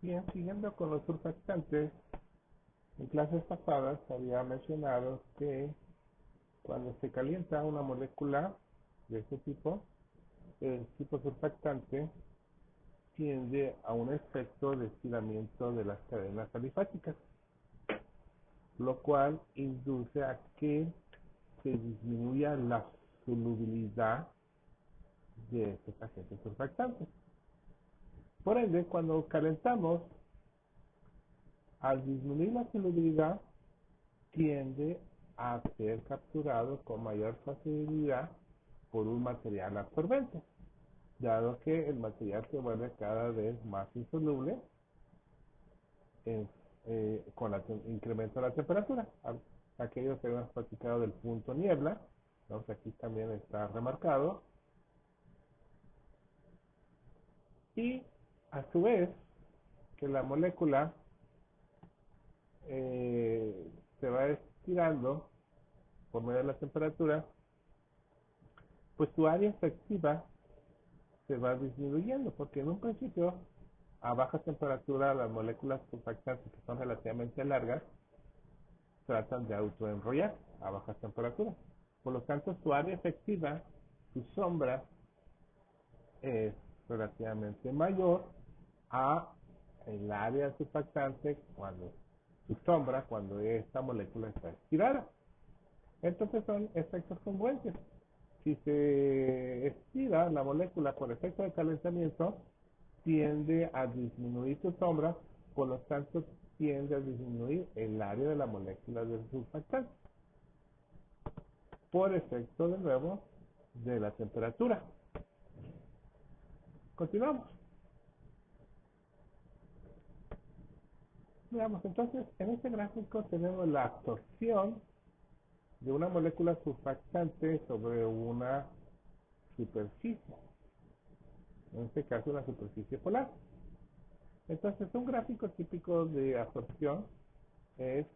Bien, siguiendo con los surfactantes, en clases pasadas había mencionado que cuando se calienta una molécula de este tipo, el tipo surfactante tiende a un efecto de estiramiento de las cadenas alifáticas, lo cual induce a que se disminuya la solubilidad de estos agentes surfactantes. Por ende, cuando calentamos, al disminuir la solubilidad, tiende a ser capturado con mayor facilidad por un material absorbente, dado que el material se vuelve cada vez más insoluble con el incremento de la temperatura. Aquellos que hemos platicado del punto niebla, entonces aquí también está remarcado. Y a su vez, que la molécula se va estirando por medio de la temperatura, pues su área efectiva se va disminuyendo, porque en un principio, a baja temperatura, las moléculas surfactantes que son relativamente largas tratan de autoenrollar a baja temperatura. Por lo tanto, su área efectiva, su sombra, es relativamente mayor a el área surfactante cuando su sombra, cuando esta molécula está estirada. Entonces son efectos congruentes. Si se estira la molécula por efecto de calentamiento, tiende a disminuir su sombra, por lo tanto tiende a disminuir el área de la molécula del surfactante, por efecto de nuevo de la temperatura. Continuamos. Veamos, entonces, en este gráfico tenemos la absorción de una molécula surfactante sobre una superficie, en este caso una superficie polar. Entonces, un gráfico típico de absorción es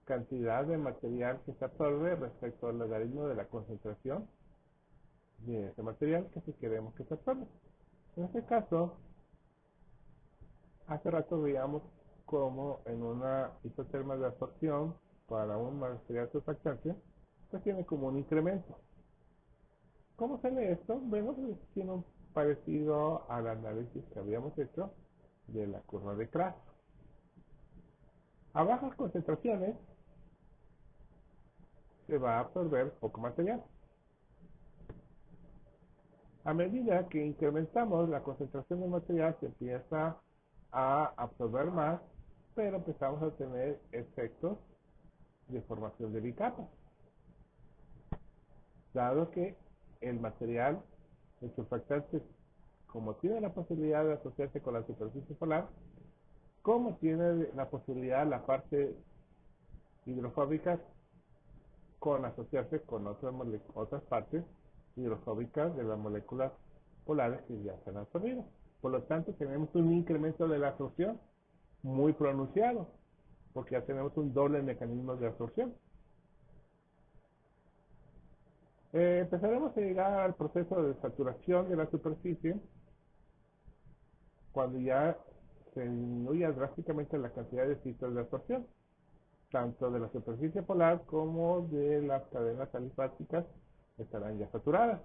cantidad de material que se absorbe respecto al logaritmo de la concentración de ese material que queremos que se absorba. En este caso, hace rato veíamos cómo en una isoterma de absorción para un material surfactante, pues tiene como un incremento. ¿Cómo sale esto? Vemos que tiene un parecido al análisis que habíamos hecho de la curva de Kras. A bajas concentraciones se va a absorber poco material. A medida que incrementamos la concentración de material, se empieza a absorber más, pero empezamos a tener efectos de formación de bicapas. Dado que el material, el surfactante, como tiene la posibilidad de asociarse con la superficie polar, como tiene la posibilidad la parte hidrofóbica con asociarse con otras partes hidrofóbicas de las moléculas polares que ya se han absorbido. Por lo tanto, tenemos un incremento de la absorción muy pronunciado, porque ya tenemos un doble mecanismo de absorción. Empezaremos a llegar al proceso de saturación de la superficie cuando ya se disminuya drásticamente la cantidad de ciclos de absorción, tanto de la superficie polar como de las cadenas alifáticas estarán ya saturadas.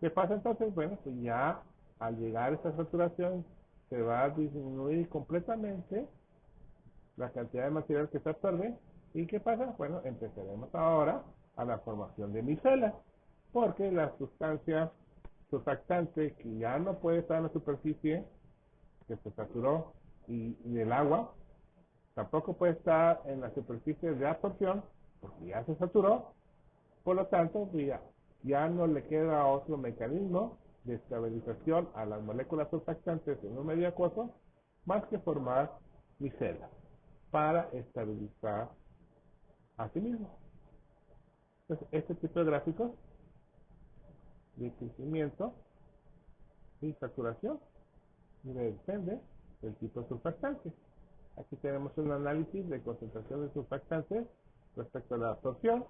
¿Qué pasa entonces? Bueno, pues ya al llegar a esta saturación se va a disminuir completamente la cantidad de material que se absorbe. ¿Y qué pasa? Bueno, empezaremos ahora a la formación de micelas, porque la sustancia surfactante que ya no puede estar en la superficie, que se saturó, y el agua, tampoco puede estar en la superficie de absorción, porque ya se saturó. Por lo tanto, ya no le queda otro mecanismo de estabilización a las moléculas surfactantes en un medio acuoso más que formar micelas para estabilizar a sí mismo. Entonces, este tipo de gráficos de crecimiento y saturación depende del tipo de surfactante. Aquí tenemos un análisis de concentración de surfactantes respecto a la absorción,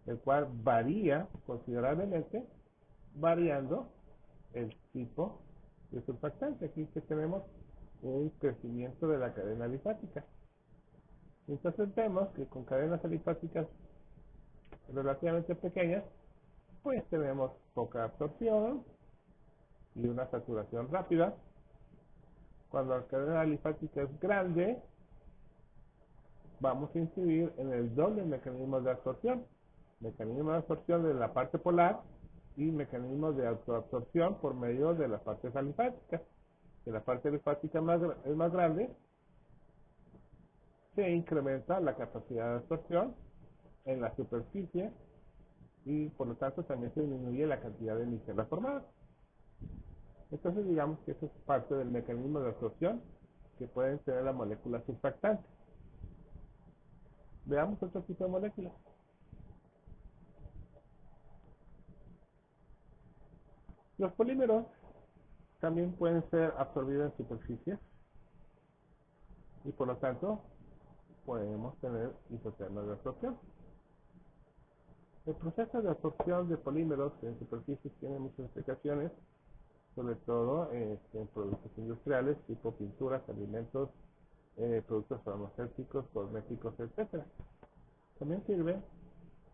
el cual varía considerablemente variando el tipo de surfactante. Aquí que tenemos un crecimiento de la cadena alifática. Entonces vemos que con cadenas alifáticas relativamente pequeñas, pues tenemos poca absorción y una saturación rápida. Cuando la cadena alifática es grande, vamos a incidir en el doble mecanismo de absorción. Mecanismo de absorción de la parte polar y mecanismo de autoabsorción por medio de las partes alifáticas. Si la parte alifática es más grande, se incrementa la capacidad de absorción en la superficie y por lo tanto también se disminuye la cantidad de micelas formadas. Entonces digamos que eso es parte del mecanismo de absorción que pueden tener las moléculas surfactantes. Veamos otro tipo de moléculas. Los polímeros también pueden ser absorbidos en superficie y por lo tanto podemos tener isotermas de absorción. El proceso de absorción de polímeros en superficies tiene muchas aplicaciones, sobre todo en productos industriales tipo pinturas, alimentos, productos farmacéuticos, cosméticos, etcétera. También sirve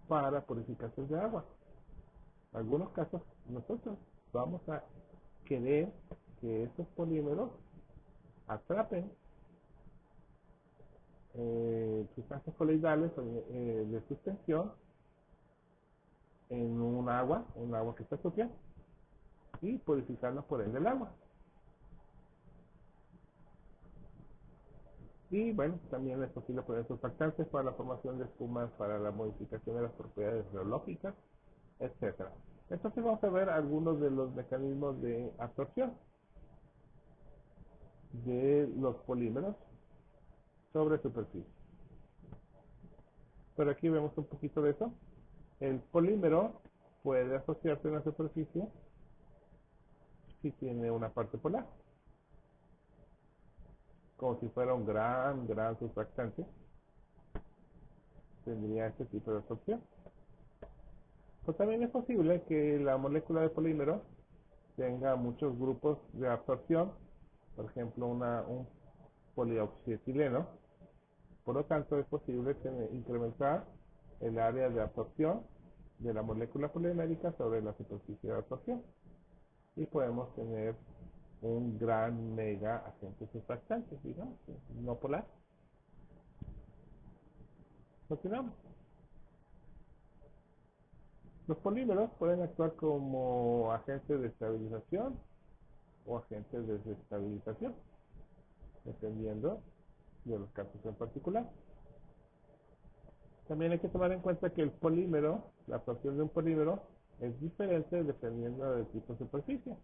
para purificación de agua. En algunos casos nosotros vamos a querer que estos polímeros atrapen sustancias coloidales de suspensión en un agua que está sucia, y purificarnos por ende el agua. Y bueno, también es posible poner surfactantes para la formación de espumas, para la modificación de las propiedades geológicas, etcétera. Entonces vamos a ver algunos de los mecanismos de absorción de los polímeros sobre superficie. Pero aquí vemos un poquito de eso. El polímero puede asociarse en la superficie si tiene una parte polar. como si fuera un gran surfactante, tendría este tipo de absorción. Pues también es posible que la molécula de polímero tenga muchos grupos de absorción, por ejemplo, un polioxietileno. Por lo tanto, es posible incrementar el área de absorción de la molécula polimérica sobre la superficie de absorción. Y podemos tener un gran mega agente surfactante, digamos, no polar. Continuamos. Los polímeros pueden actuar como agentes de estabilización o agentes de desestabilización, dependiendo de los casos en particular. También hay que tomar en cuenta que el polímero, la absorción de un polímero, es diferente dependiendo del tipo de superficie,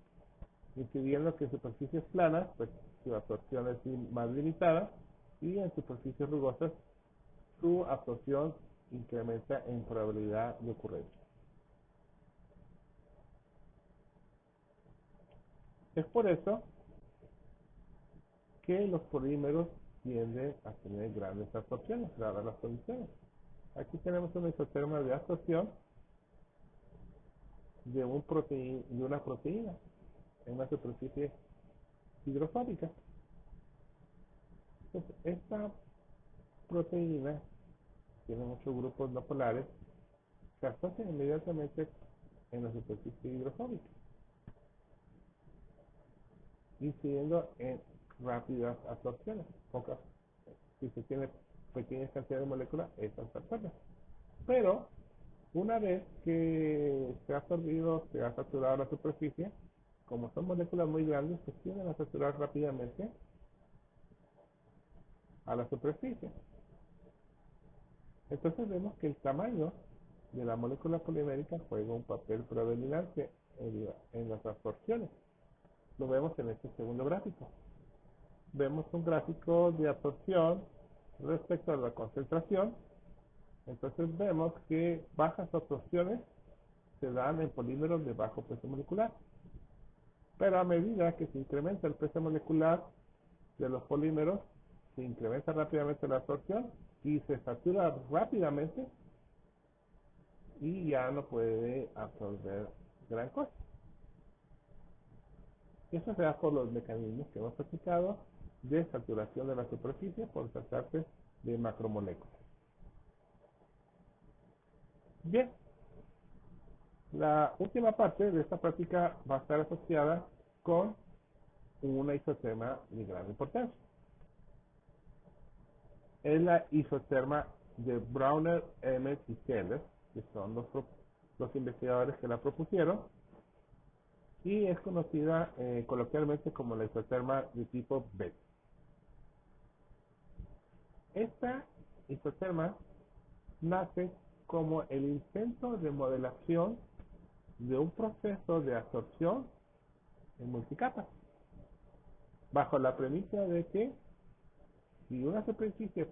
incidiendo que en superficies planas, pues su absorción es más limitada, y en superficies rugosas, su absorción incrementa en probabilidad de ocurrencia. Es por eso que los polímeros tienden a tener grandes absorciones, dadas las condiciones. Aquí tenemos una isoterma de absorción de una proteína en una superficie hidrofóbica. Entonces, esta proteína tiene muchos grupos no polares que asocian inmediatamente en la superficie hidrofóbica, incidiendo en rápidas absorciones. Pocas, si se tiene pequeñas cantidades de moléculas, estas se absorben. Pero una vez que se ha absorbido, se ha saturado la superficie, como son moléculas muy grandes, se tienden a saturar rápidamente a la superficie. Entonces vemos que el tamaño de la molécula polimérica juega un papel predominante en las absorciones. Lo vemos en este segundo gráfico. Vemos un gráfico de absorción respecto a la concentración. Entonces vemos que bajas absorciones se dan en polímeros de bajo peso molecular. Pero a medida que se incrementa el peso molecular de los polímeros, se incrementa rápidamente la absorción y se satura rápidamente y ya no puede absorber gran cosa. Eso se da por los mecanismos que hemos platicado de saturación de la superficie por tratarse de macromoléculas. Bien, la última parte de esta práctica va a estar asociada con una isoterma de gran importancia. Es la isoterma de Brauner, Emmett y Keller, que son los investigadores que la propusieron, y es conocida coloquialmente como la isoterma de tipo B. Esta isoterma nace como el intento de modelación de un proceso de absorción en multicapas, bajo la premisa de que si una superficie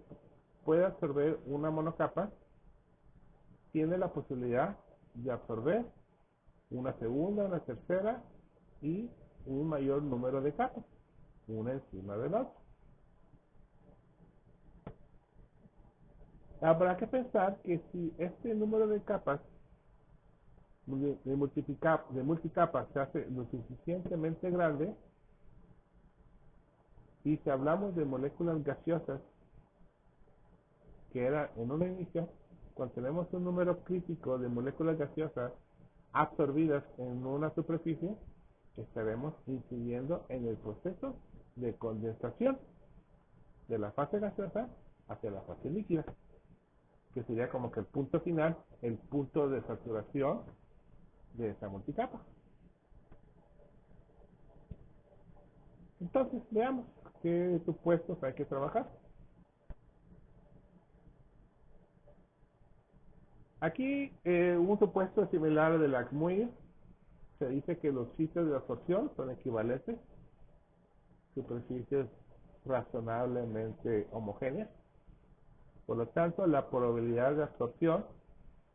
puede absorber una monocapa, tiene la posibilidad de absorber una segunda, una tercera y un mayor número de capas, una encima de la otra. Habrá que pensar que si este número de capas de multicapas se hace lo suficientemente grande, y si hablamos de moléculas gaseosas, que era en un inicio, cuando tenemos un número crítico de moléculas gaseosas absorbidas en una superficie, estaremos incidiendo en el proceso de condensación de la fase gaseosa hacia la fase líquida, que sería como que el punto final, el punto de saturación de esa multicapa. Entonces, veamos qué supuestos hay que trabajar. Aquí un supuesto similar de Lagmuir, se dice que los sitios de absorción son equivalentes, superficies razonablemente homogéneas. Por lo tanto, la probabilidad de absorción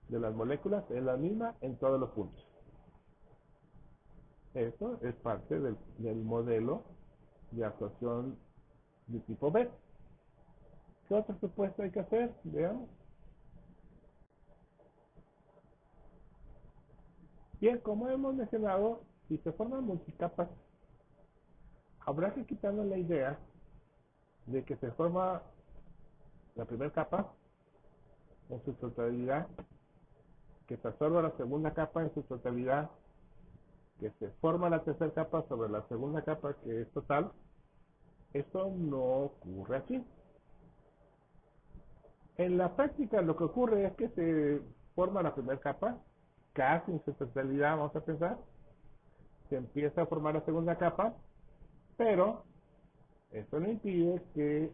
de las moléculas es la misma en todos los puntos. Eso es parte del modelo de absorción de tipo B. ¿Qué otro supuesto hay que hacer? Veamos. Bien, como hemos mencionado, si se forman multicapas, habrá que quitarnos la idea de que se forma la primera capa en su totalidad, que se absorba la segunda capa en su totalidad, que se forma la tercera capa sobre la segunda capa que es total. Eso no ocurre así. En la práctica lo que ocurre es que se forma la primera capa, casi en su totalidad, vamos a pensar, se empieza a formar la segunda capa, pero eso no impide que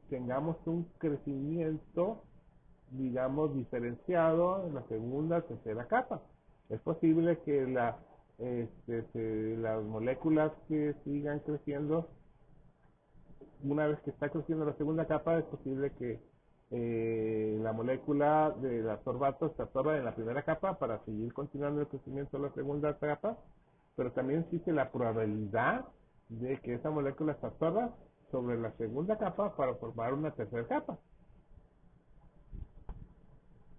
tengamos un crecimiento, digamos, diferenciado en la segunda, tercera capa. Es posible que las moléculas que sigan creciendo, una vez que está creciendo la segunda capa, es posible que la molécula del ascorbato se absorba en la primera capa para seguir continuando el crecimiento de la segunda capa, pero también existe la probabilidad de que esa molécula se absorba sobre la segunda capa para formar una tercera capa.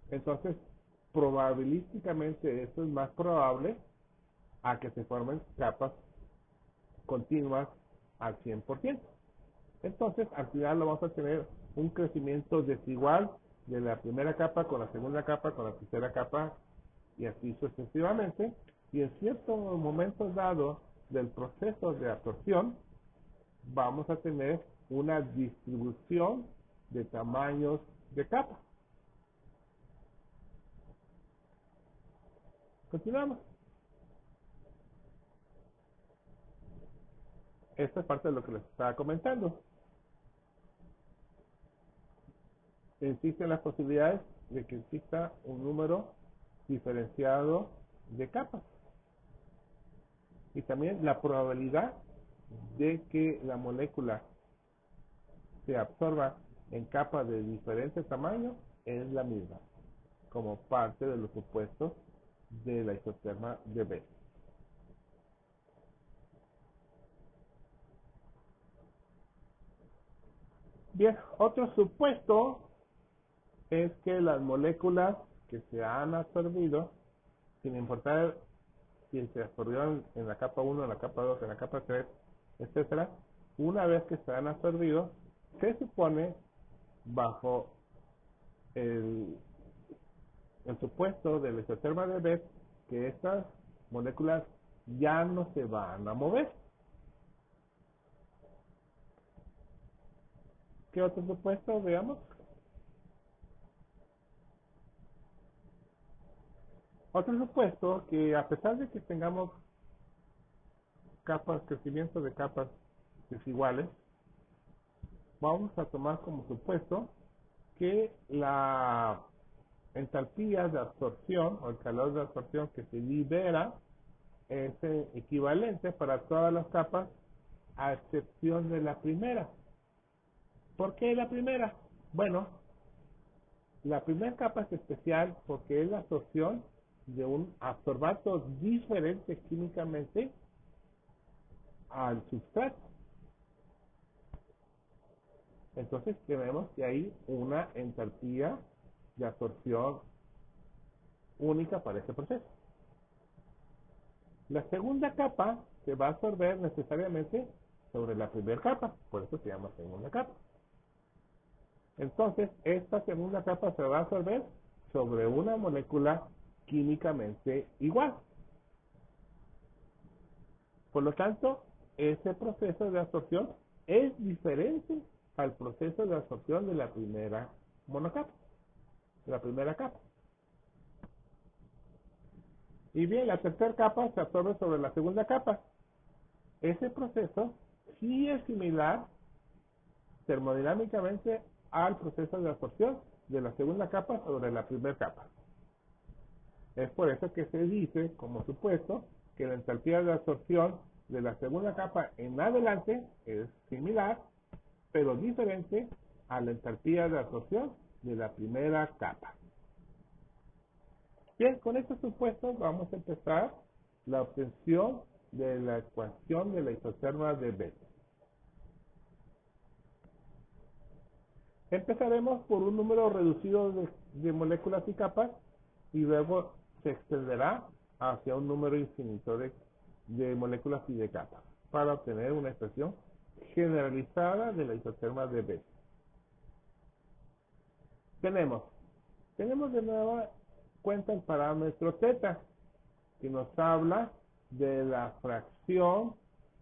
Entonces, probabilísticamente esto es más probable a que se formen capas continuas al 100%. Entonces, al final lo vamos a tener un crecimiento desigual de la primera capa con la segunda capa con la tercera capa y así sucesivamente. Y en ciertos momentos dados del proceso de absorción, vamos a tener una distribución de tamaños de capas. Continuamos. Esta es parte de lo que les estaba comentando. Existen las posibilidades de que exista un número diferenciado de capas. Y también la probabilidad de que la molécula se absorba en capas de diferentes tamaños es la misma, como parte de los supuestos de la isoterma de B. Bien, otro supuesto es que las moléculas que se han absorbido, sin importar si se absorbieron en la capa 1, en la capa 2, en la capa 3, etcétera, una vez que se han absorbido, se supone, bajo el supuesto del isoterma de Betz, que estas moléculas ya no se van a mover. ¿Qué otro supuesto? Veamos. Otro supuesto que a pesar de que tengamos capas, crecimiento de capas desiguales, vamos a tomar como supuesto que la entalpía de absorción o el calor de absorción que se libera es equivalente para todas las capas a excepción de la primera. ¿Por qué la primera? Bueno, la primera capa es especial porque es la absorción de un absorbato diferente químicamente al sustrato. Entonces tenemos que hay una entalpía de absorción única para este proceso. La segunda capa se va a absorber necesariamente sobre la primera capa, por eso se llama segunda capa. Entonces, esta segunda capa se va a absorber sobre una molécula químicamente igual. Por lo tanto, ese proceso de absorción es diferente al proceso de absorción de la primera monocapa, de la primera capa. Y bien, la tercera capa se absorbe sobre la segunda capa. Ese proceso sí es similar termodinámicamente al proceso de absorción de la segunda capa sobre la primera capa. Es por eso que se dice, como supuesto, que la entalpía de absorción de la segunda capa en adelante es similar, pero diferente a la entalpía de absorción de la primera capa. Bien, con estos supuestos vamos a empezar la obtención de la ecuación de la isoterma de Betz. Empezaremos por un número reducido de moléculas y capas y luego se extenderá hacia un número infinito de moléculas y de capas para obtener una expresión generalizada de la isoterma de B. Tenemos de nueva cuenta el parámetro θ, que nos habla de la fracción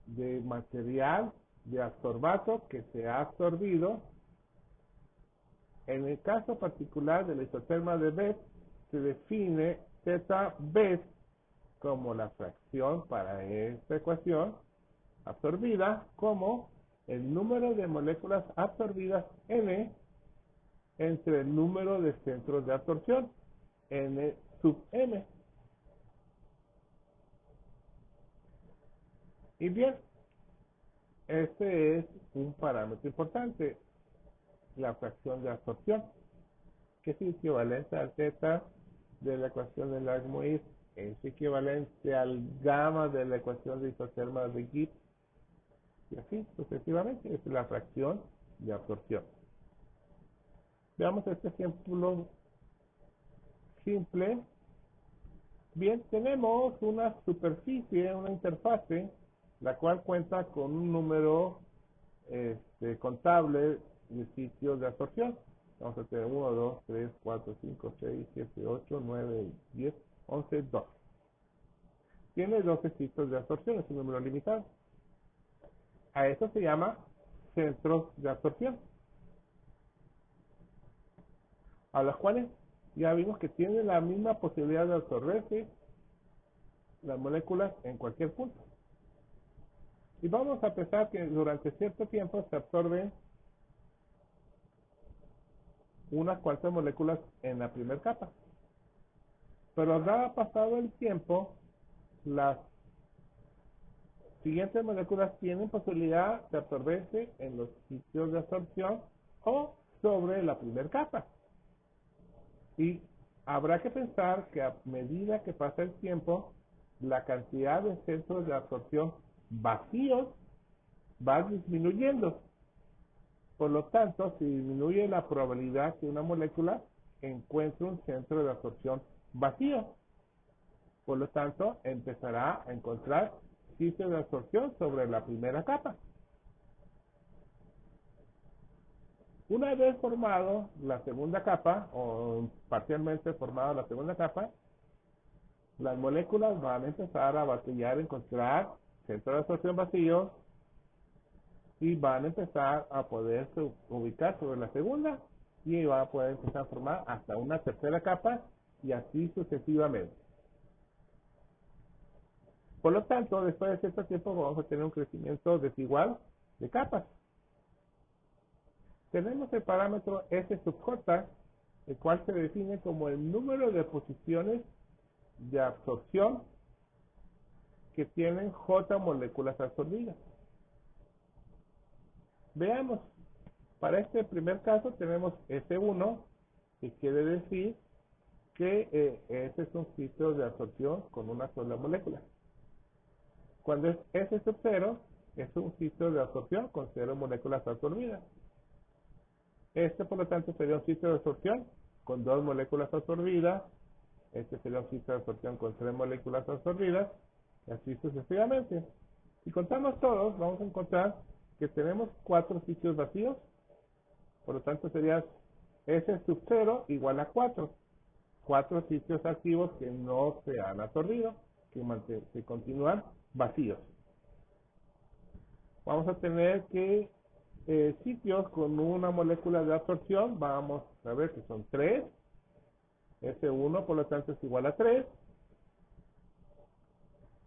de material de ascorbato que se ha absorbido. En el caso particular de la isoterma de B, se define θB como la fracción para esta ecuación absorbida como el número de moléculas absorbidas N entre el número de centros de absorción N sub M. Y bien, este es un parámetro importante, la fracción de absorción, que es equivalente al θ de la ecuación de Langmuir, es equivalente al gamma de la ecuación de isoterma de Gibbs, y así sucesivamente, es la fracción de absorción. Veamos este ejemplo simple. Bien, tenemos una superficie, una interfase, la cual cuenta con un número contable de sitios de absorción. Vamos a tener 1, 2, 3, 4, 5, 6, 7, 8, 9, 10, 11, 12. Tiene 12 sitios de absorción, es un número limitado. A eso se llama centros de absorción, a los cuales ya vimos que tienen la misma posibilidad de absorberse las moléculas en cualquier punto. Y vamos a pensar que durante cierto tiempo se absorben unas cuantas moléculas en la primera capa. Pero dado pasado el tiempo, las siguientes moléculas tienen posibilidad de absorberse en los sitios de absorción o sobre la primera capa. Y habrá que pensar que a medida que pasa el tiempo, la cantidad de centros de absorción vacíos va disminuyendo. Por lo tanto, se disminuye la probabilidad que una molécula encuentre un centro de absorción vacío. Por lo tanto, empezará a encontrar sitios de absorción sobre la primera capa. Una vez formado la segunda capa, o parcialmente formada la segunda capa, las moléculas van a empezar a batallar en encontrar centros de absorción vacíos y van a empezar a poderse ubicar sobre la segunda y van a poder empezar a formar hasta una tercera capa y así sucesivamente. Por lo tanto, después de cierto tiempo vamos a tener un crecimiento desigual de capas. Tenemos el parámetro S sub J, el cual se define como el número de posiciones de absorción que tienen J moléculas absorbidas. Veamos, para este primer caso tenemos S1, que quiere decir que ese es un sitio de absorción con una sola molécula. Cuando es S sub 0, es un sitio de absorción con 0 moléculas absorbidas. Este, por lo tanto, sería un sitio de absorción con 2 moléculas absorbidas. Este sería un sitio de absorción con 3 moléculas absorbidas, y así sucesivamente. Si contamos todos, vamos a encontrar que tenemos 4 sitios vacíos. Por lo tanto, sería S sub 0 igual a 4. 4 sitios activos que no se han absorbido, que continúan vacíos. Vamos a tener que sitios con una molécula de absorción, vamos a ver que son 3. S1, por lo tanto, es igual a 3.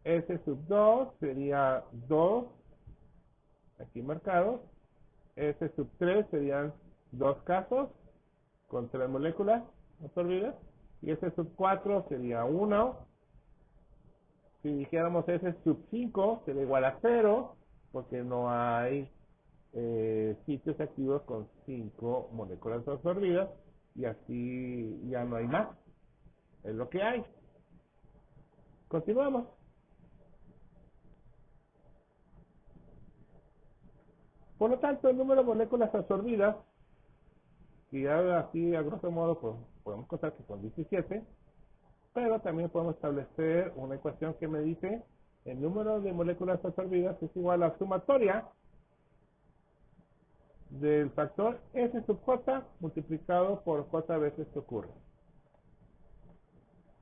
S sub 2 sería 2, aquí marcado. S sub 3 serían 2 casos con 3 moléculas absorbidas. Y S sub 4 sería 1. Si dijéramos S sub 5 sería igual a 0, porque no hay sitios activos con 5 moléculas absorbidas, y así ya no hay más. Es lo que hay. Continuamos. Por lo tanto, el número de moléculas absorbidas Y ya así, a grosso modo, pues podemos contar que son 17, pero también podemos establecer una ecuación que me dice el número de moléculas absorbidas es igual a la sumatoria del factor S sub J multiplicado por J veces que ocurre.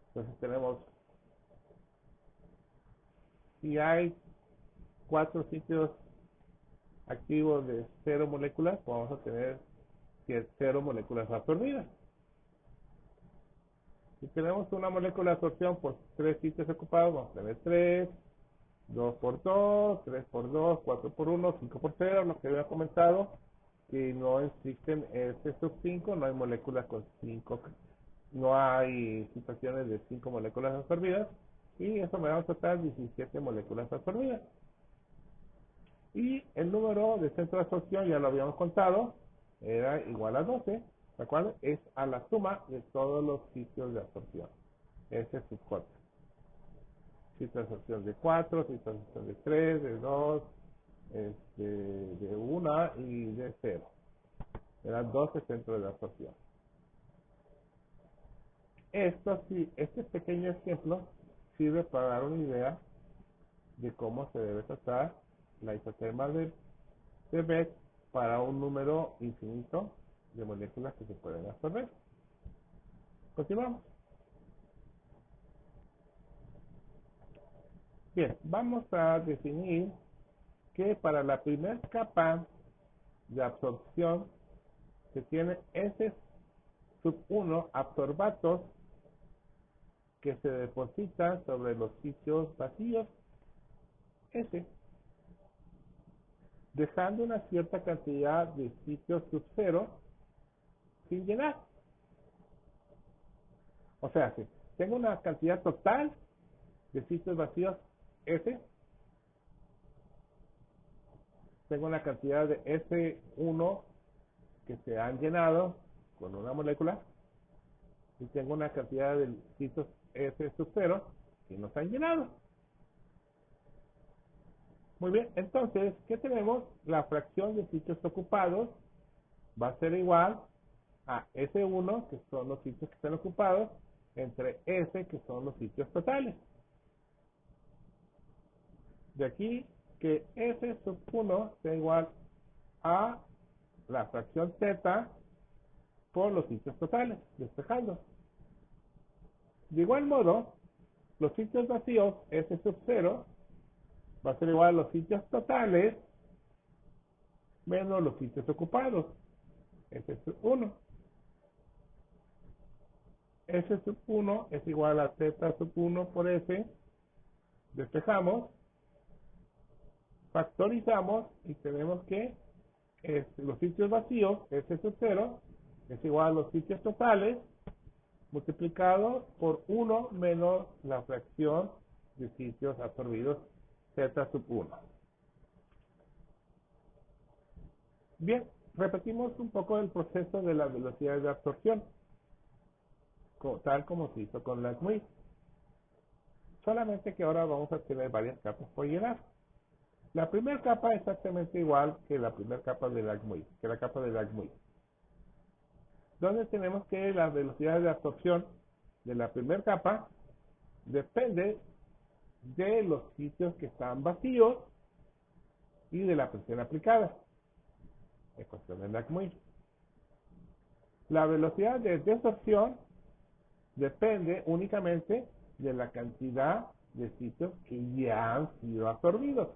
Entonces tenemos, si hay 4 sitios activos de 0 moléculas, vamos a tener 0 moléculas absorbidas. Si tenemos una molécula de absorción por 3 sitios ocupados, vamos a tener 3, 2 por 2, 3 por 2, 4 por 1, 5 por 0, lo que había comentado, que no existen S sub 5, no hay moléculas con 5, no hay situaciones de 5 moléculas absorbidas, y eso me da un total de 17 moléculas absorbidas. Y el número de centro de absorción, ya lo habíamos contado, era igual a 12, ¿de acuerdo? Es a la suma de todos los sitios de absorción. S sub J. Sitio de absorción de 4, sitio de absorción de 3, de 2, de 1 y de 0. Eran 12 centros de absorción. Este pequeño ejemplo sirve para dar una idea de cómo se debe tratar la isoterma de Beck para un número infinito de moléculas que se pueden absorber. Continuamos. Bien, vamos a definir que para la primera capa de absorción se tiene S sub 1 absorbatos que se depositan sobre los sitios vacíos S, dejando una cierta cantidad de sitios sub 0 sin llenar. O sea, si tengo una cantidad total de sitios vacíos S, tengo una cantidad de S1 que se han llenado con una molécula y tengo una cantidad de sitios S sub 0 que no se han llenado. Muy bien, entonces, ¿qué tenemos? La fracción de sitios ocupados va a ser igual a S1, que son los sitios que están ocupados, entre S, que son los sitios totales. De aquí que S sub 1 sea igual a la fracción Z por los sitios totales, despejando. De igual modo, los sitios vacíos, S sub 0, va a ser igual a los sitios totales menos los sitios ocupados, S sub 1. S sub 1 es igual a Z sub 1 por S, despejamos, factorizamos y tenemos que los sitios vacíos, S sub 0, es igual a los sitios totales multiplicado por 1 menos la fracción de sitios absorbidos, Z sub 1. Bien, repetimos un poco el proceso de las velocidades de absorción, tal como se hizo con la GMUI. Solamente que ahora vamos a tener varias capas por llenar. La primera capa es exactamente igual que la primera capa de la GMUI, que la capa de la GMUI. Donde tenemos que la velocidad de absorción de la primera capa depende de los sitios que están vacíos y de la presión aplicada. Ecuación de la GMUI. La velocidad de desorción depende únicamente de la cantidad de sitios que ya han sido absorbidos.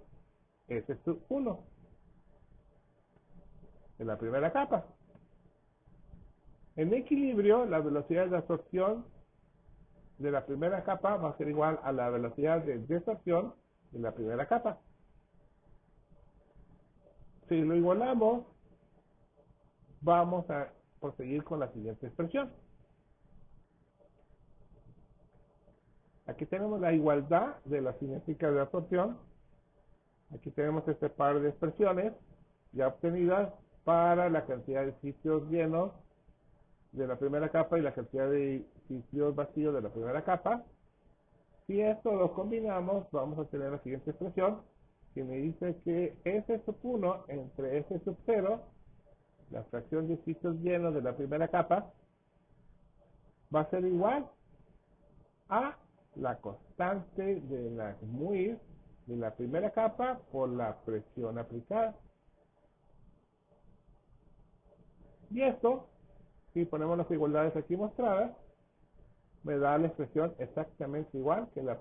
Ese es 1 de la primera capa. En equilibrio, la velocidad de absorción de la primera capa va a ser igual a la velocidad de desorción de la primera capa. Si lo igualamos, vamos a proseguir con la siguiente expresión. Aquí tenemos la igualdad de la cinética de absorción. Aquí tenemos este par de expresiones ya obtenidas para la cantidad de sitios llenos de la primera capa y la cantidad de sitios vacíos de la primera capa. Si esto lo combinamos, vamos a tener la siguiente expresión que me dice que S sub 1 entre S sub 0 la fracción de sitios llenos de la primera capa va a ser igual a la constante de la MUIR de la primera capa por la presión aplicada. Y esto, si ponemos las igualdades aquí mostradas, me da la expresión exactamente igual que la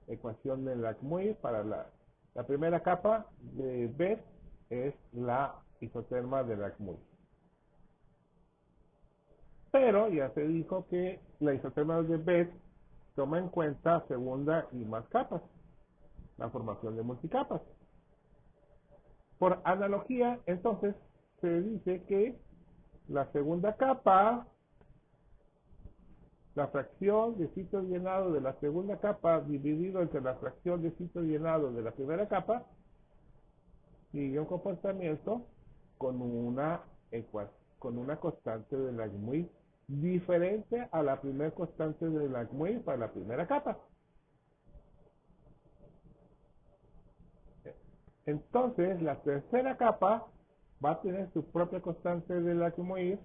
ecuación de la MUIR para la primera capa de B es la isoterma de la MUIR. Pero ya se dijo que la isoterma de B toma en cuenta segunda y más capas, la formación de multicapas. Por analogía, entonces, se dice que la segunda capa, la fracción de sitio llenado de la segunda capa dividido entre la fracción de sitio llenado de la primera capa, sigue un comportamiento con una constante de Langmuir diferente a la primera constante de Langmuir para la primera capa. Entonces, la tercera capa va a tener su propia constante de Langmuir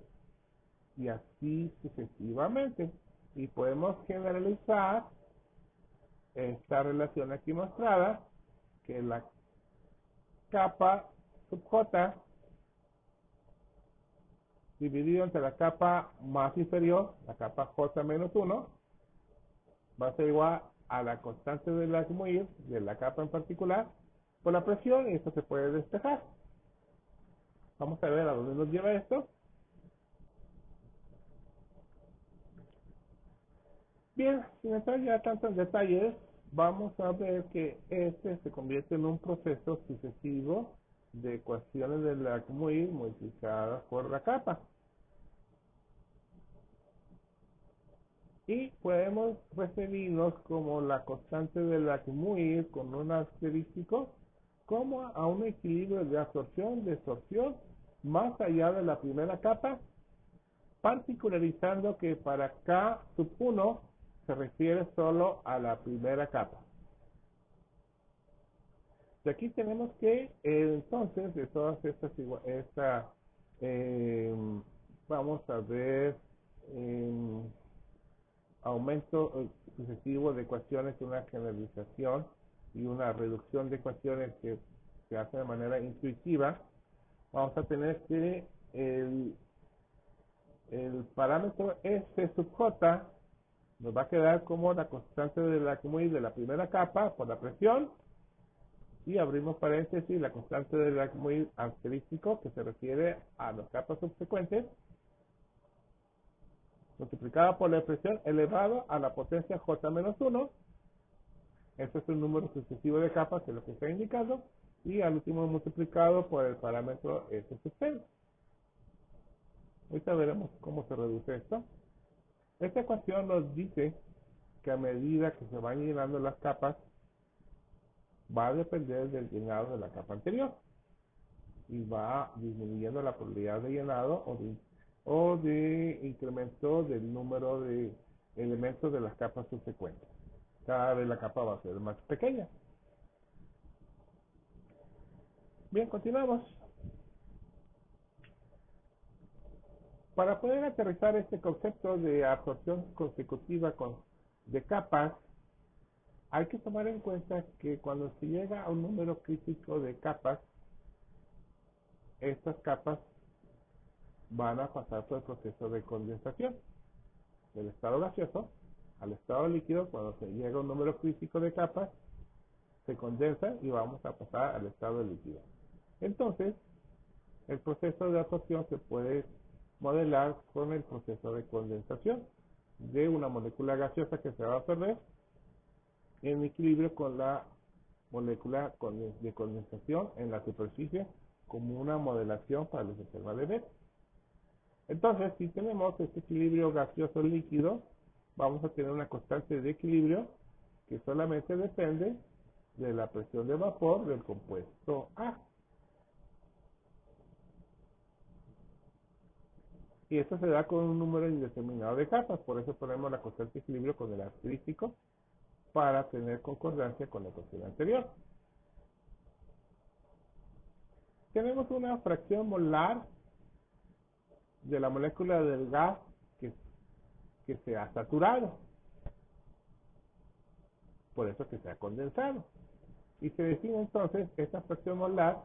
y así sucesivamente. Y podemos generalizar esta relación aquí mostrada, que la capa sub J dividido entre la capa más inferior, la capa J menos 1, va a ser igual a la constante de Langmuir de la capa en particular por la presión, y esto se puede despejar. Vamos a ver a dónde nos lleva esto. Bien, sin entrar ya tanto en detalles, vamos a ver que este se convierte en un proceso sucesivo de ecuaciones de Langmuir multiplicadas por la capa. Y podemos referirnos como la constante de Langmuir con un asterístico como a un equilibrio de absorción, desorción, más allá de la primera capa, particularizando que para K sub 1 se refiere solo a la primera capa. Y aquí tenemos que, entonces, de todas estas, vamos a ver, aumento sucesivo de ecuaciones, una generalización y una reducción de ecuaciones que se hace de manera intuitiva. Vamos a tener que el parámetro S sub J nos va a quedar como la constante de Langmuir de la primera capa por la presión, y abrimos paréntesis la constante de Langmuir asterístico que se refiere a las capas subsecuentes, multiplicada por la presión elevado a la potencia J menos 1. Este es un número sucesivo de capas, que es lo que está indicando, y al último multiplicado por el parámetro S sub 0. Ahorita veremos cómo se reduce esto. Esta ecuación nos dice que a medida que se van llenando las capas, va a depender del llenado de la capa anterior, y va disminuyendo la probabilidad de llenado o de incremento del número de elementos de las capas subsecuentes. Cada vez la capa va a ser más pequeña. Bien, continuamos. Para poder aterrizar este concepto de absorción consecutiva de capas, hay que tomar en cuenta que cuando se llega a un número crítico de capas, estas capas van a pasar por el proceso de condensación del estado gaseoso al estado líquido. Cuando se llega a un número crítico de capas, se condensa y vamos a pasar al estado líquido. Entonces, el proceso de absorción se puede modelar con el proceso de condensación de una molécula gaseosa que se va a absorber en equilibrio con la molécula de condensación en la superficie, como una modelación para el sistema de Bethe. Entonces, si tenemos este equilibrio gaseoso líquido, vamos a tener una constante de equilibrio que solamente depende de la presión de vapor del compuesto A. Y esto se da con un número indeterminado de capas, por eso ponemos la constante de equilibrio con el asterístico para tener concordancia con la ecuación anterior. Tenemos una fracción molar de la molécula del gas que se ha saturado, por eso que se ha condensado. Y se define entonces esta fracción molar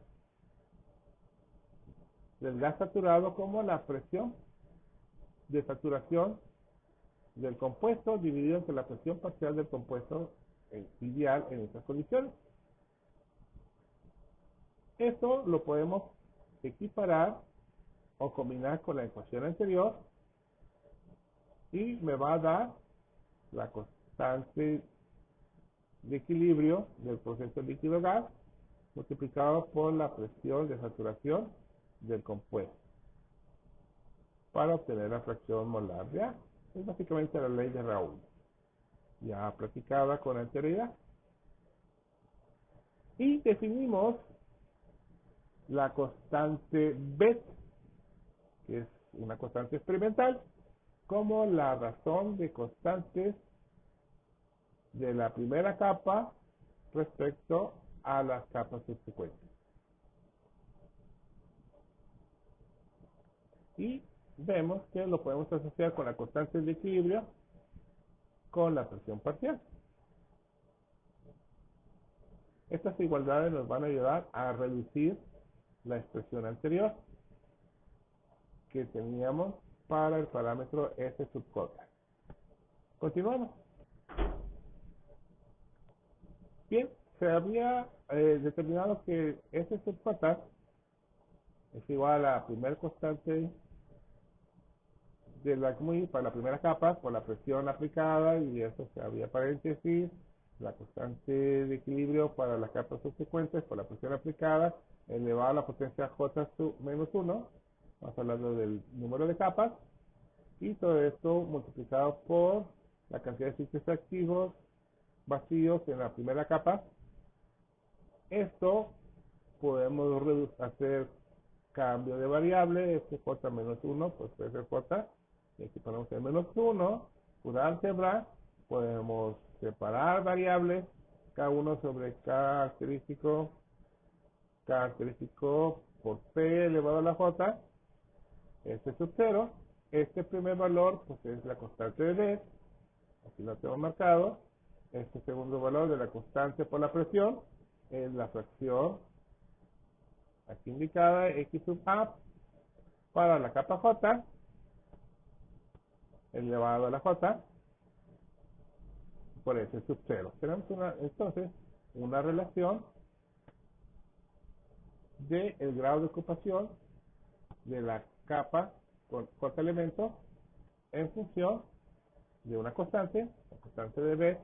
del gas saturado como la presión de saturación del compuesto dividido entre la presión parcial del compuesto ideal en estas condiciones. Esto lo podemos equiparar o combinar con la ecuación anterior y me va a dar la constante de equilibrio del proceso líquido-gas multiplicado por la presión de saturación del compuesto para obtener la fracción molar de A. Es básicamente la ley de Raoult, ya practicada con anterioridad. Y definimos la constante B, que es una constante experimental, como la razón de constantes de la primera capa respecto a las capas subsecuentes. Y vemos que lo podemos asociar con la constante de equilibrio con la presión parcial. Estas igualdades nos van a ayudar a reducir la expresión anterior que teníamos para el parámetro S sub J. Continuamos. Bien, se había determinado que S sub J es igual a la primera constante de la CMUI para la primera capa por la presión aplicada, y eso se había paréntesis, la constante de equilibrio para las capas subsecuentes por la presión aplicada elevado a la potencia J sub menos 1, estamos hablando del número de capas, y todo esto multiplicado por la cantidad de sitios activos vacíos en la primera capa. Esto podemos hacer cambio de variable, J menos 1, pues puede ser J, y aquí ponemos el menos 1, por álgebra, podemos separar variables, K1 sobre característico por P elevado a la J, este sub 0, este primer valor pues es la constante de B, aquí lo tengo marcado, este segundo valor de la constante por la presión es la fracción aquí indicada X sub A para la capa J elevado a la J por S sub 0. Tenemos entonces una relación de el grado de ocupación de la capa con J elementos en función de una constante, la constante de B,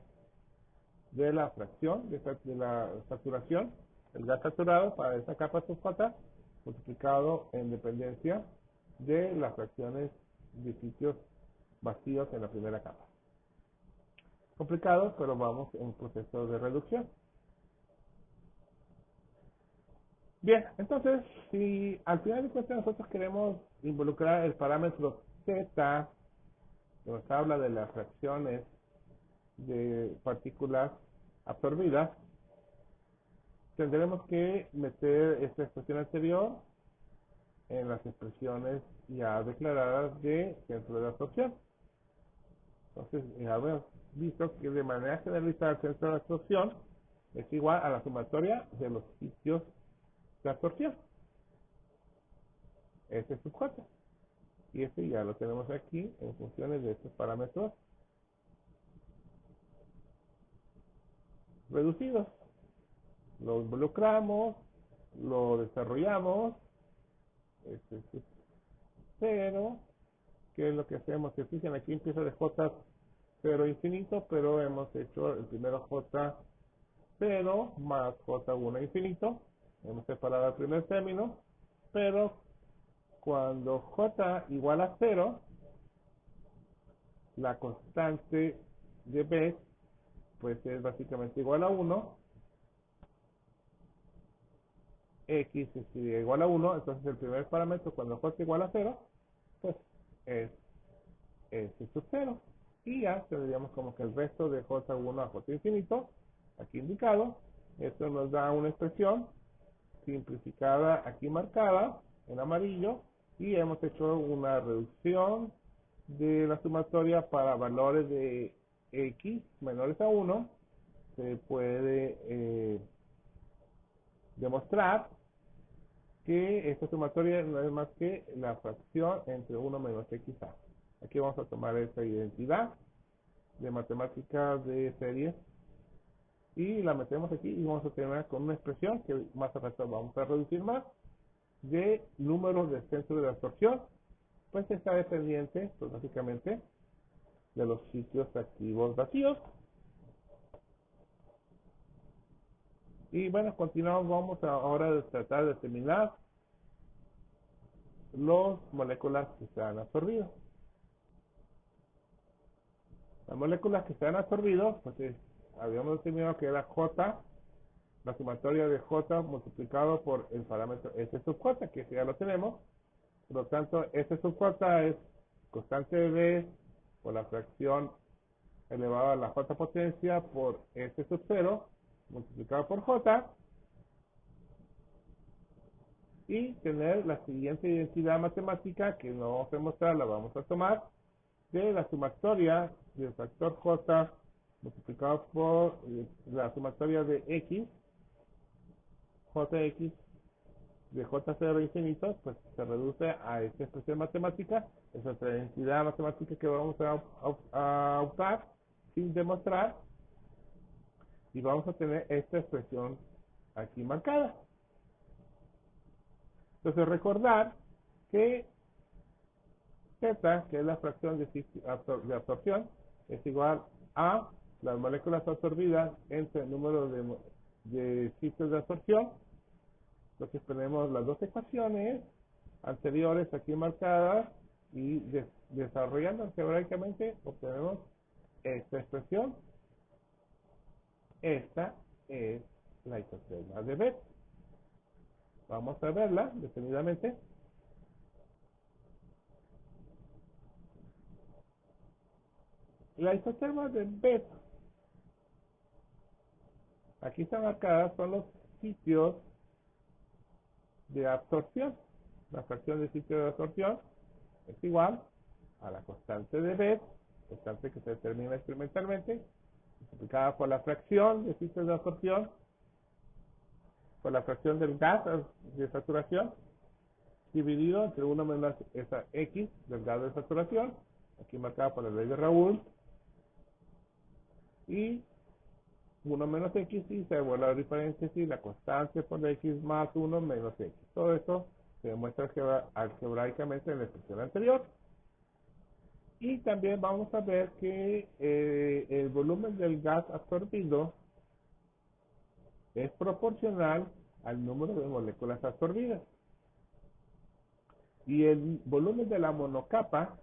de la fracción de la saturación, el gas saturado para esa capa sub J, multiplicado en dependencia de las fracciones de sitios vacíos en la primera capa. Complicado, pero vamos en proceso de reducción. Bien, entonces, si al final de cuentas nosotros queremos involucrar el parámetro Z, que nos habla de las fracciones de partículas absorbidas, tendremos que meter esta expresión anterior en las expresiones ya declaradas de centro de absorción. Entonces, habíamos visto que de manera generalizada el centro de absorción es igual a la sumatoria de los sitios de absorción. Este es sub J. Y este ya lo tenemos aquí en funciones de estos parámetros reducidos. Lo involucramos, lo desarrollamos, este es sub 0, que es lo que hacemos. Se fijan, aquí empieza de J0 infinito, pero hemos hecho el primero J0 más J1 infinito. Hemos separado el primer término, pero cuando J igual a 0, la constante de B pues es básicamente igual a 1, X es igual a 1, entonces el primer parámetro cuando J igual a 0, pues es sub 0. Y ya tendríamos como que el resto de J1 a J infinito, aquí indicado. Esto nos da una expresión simplificada aquí marcada en amarillo, y hemos hecho una reducción de la sumatoria para valores de x menores a 1. Se puede demostrar que esta sumatoria no es más que la fracción entre 1 menos xa. Aquí vamos a tomar esta identidad de matemáticas de series y la metemos aquí y vamos a tener con una expresión que más a rato vamos a reducir más de números de centros de absorción, pues está dependiente, pues básicamente, de los sitios activos vacíos. Y bueno, continuamos, vamos ahora a tratar de determinar las moléculas que se han absorbido. Las moléculas que se han absorbido, pues habíamos determinado que era J, la sumatoria de J multiplicado por el parámetro S sub J, que ya lo tenemos. Por lo tanto, S sub J es constante de B por la fracción elevada a la J potencia por S sub 0 multiplicado por J. Y tener la siguiente identidad matemática, que no vamos a mostrar, la vamos a tomar, de la sumatoria del factor J multiplicado por la sumatoria de X, Jx de J0 infinito, pues se reduce a esta expresión matemática. Es otra identidad matemática que vamos a usar sin demostrar, y vamos a tener esta expresión aquí marcada. Entonces recordar que Z, que es la fracción de absorción, es igual a las moléculas absorbidas entre el número de sitios de absorción. Entonces tenemos las dos ecuaciones anteriores aquí marcadas y desarrollando algebraicamente obtenemos esta expresión. Esta es la isoterma de Betz. Vamos a verla detenidamente. La isoterma de Betz, aquí están marcadas, son los sitios de absorción. La fracción de sitio de absorción es igual a la constante de Betz, constante que se determina experimentalmente, multiplicada por la fracción de sitio de absorción, por la fracción del gas de saturación, dividido entre 1 menos esa X del gas de saturación, aquí marcada por la ley de Raoult, y 1 menos X, y se vuelve a abrir paréntesis, la constante por la X más 1 menos X. Todo esto se demuestra algebraicamente en la expresión anterior. Y también vamos a ver que el volumen del gas absorbido es proporcional al número de moléculas absorbidas. Y el volumen de la monocapa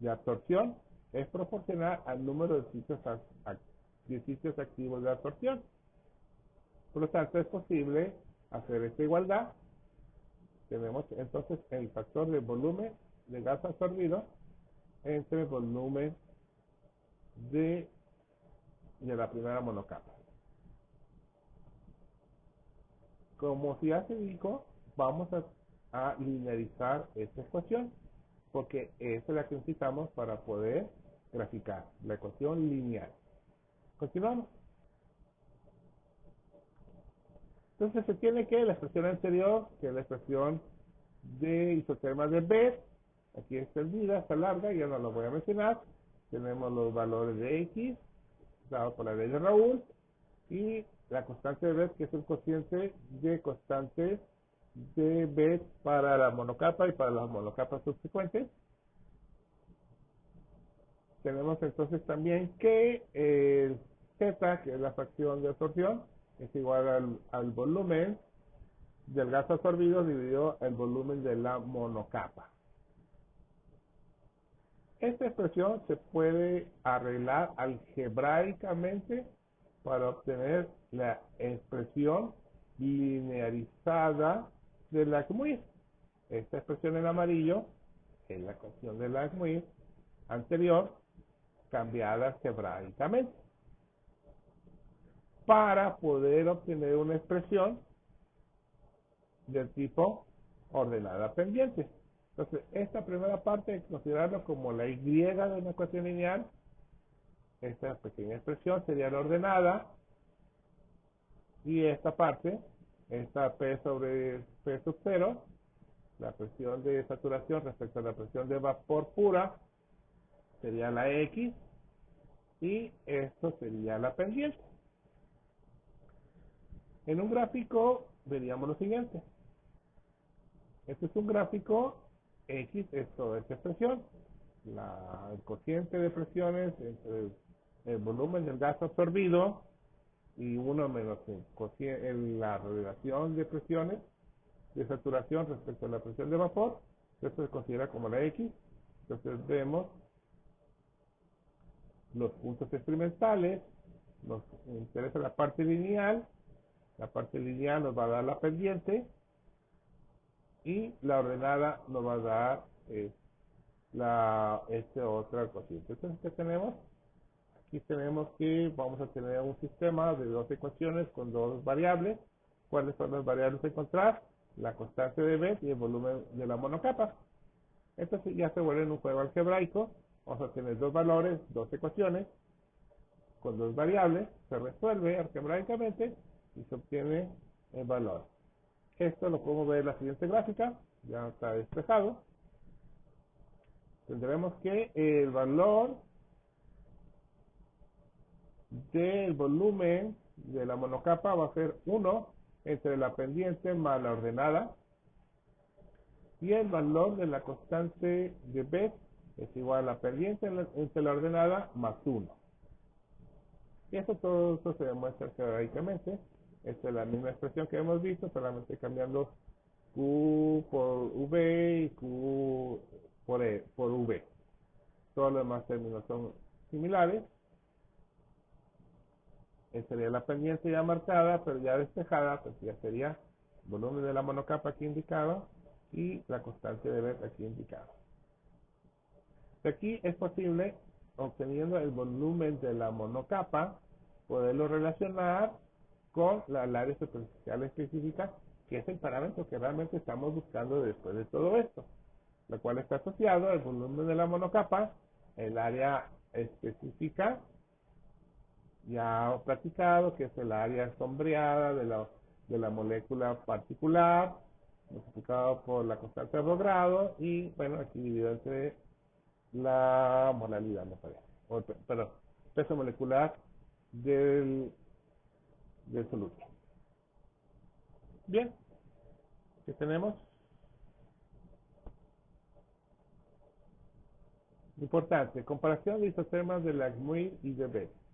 de absorción es proporcional al número de sitios activos de absorción. Por lo tanto, es posible hacer esta igualdad. Tenemos entonces el factor de volumen de gas absorbido entre el volumen de la primera monocapa. Como ya se dijo, vamos a linearizar esta ecuación, porque esa es la que necesitamos para poder graficar la ecuación lineal. Continuamos. Entonces se tiene que la expresión anterior, que es la expresión de isoterma de Betz, aquí extendida, está larga, ya no lo voy a mencionar. Tenemos los valores de X, dado por la ley de Raoult, y la constante de Betz, que es el cociente de constantes de Betz para la monocapa y para las monocapas subsecuentes. Tenemos entonces también que el Z, que es la fracción de absorción, es igual al volumen del gas absorbido dividido el volumen de la monocapa. Esta expresión se puede arreglar algebraicamente para obtener la expresión linearizada de Langmuir. Esta expresión en amarillo es la ecuación de Langmuir anterior, cambiada algebraicamente. Para poder obtener una expresión del tipo ordenada pendiente. Entonces, esta primera parte hay que considerarlo como la y de una ecuación lineal. Esta pequeña expresión sería la ordenada. Y esta parte, esta P sobre P sub 0, la presión de saturación respecto a la presión de vapor pura, sería la X. Y esto sería la pendiente. En un gráfico veríamos lo siguiente. Este es un gráfico, X es toda esta expresión, el cociente de presiones entre el volumen del gas absorbido y 1 menos la relación de presiones de saturación respecto a la presión de vapor. Esto se considera como la X. Entonces vemos los puntos experimentales, nos interesa la parte lineal. La parte lineal nos va a dar la pendiente y la ordenada nos va a dar otra cosita. Entonces, ¿qué tenemos? Aquí tenemos que vamos a tener un sistema de dos ecuaciones con dos variables. ¿Cuáles son las variables a encontrar? La constante de Bethe y el volumen de la monocapa. Entonces ya se vuelve en un juego algebraico. Vamos a tener dos valores, dos ecuaciones con dos variables. Se resuelve algebraicamente y se obtiene el valor. Esto lo podemos ver en la siguiente gráfica. Ya está despejado. Tendremos que el valor del volumen de la monocapa va a ser 1 entre la pendiente más la ordenada, y el valor de la constante de Bethe es igual a la pendiente entre la ordenada más 1. Y todo esto se demuestra algebraicamente. Esta es la misma expresión que hemos visto, solamente cambiando Q por V y Q por V. Todos los demás términos son similares. Esta sería la pendiente ya marcada, pero ya despejada, pues ya sería el volumen de la monocapa aquí indicado y la constante de Bethe aquí indicada. De aquí es posible, obteniendo el volumen de la monocapa, poderlo relacionar con la área superficial específica, que es el parámetro que realmente estamos buscando después de todo esto, lo cual está asociado al volumen de la monocapa, el área específica ya practicado, que es el área sombreada de la molécula particular, multiplicado por la constante de Avogadro, y bueno, aquí dividido entre la molalidad, me parece, perdón, peso molecular del soluto. Bien, ¿qué tenemos? Importante, comparación de isotermas de Langmuir y de Bethe.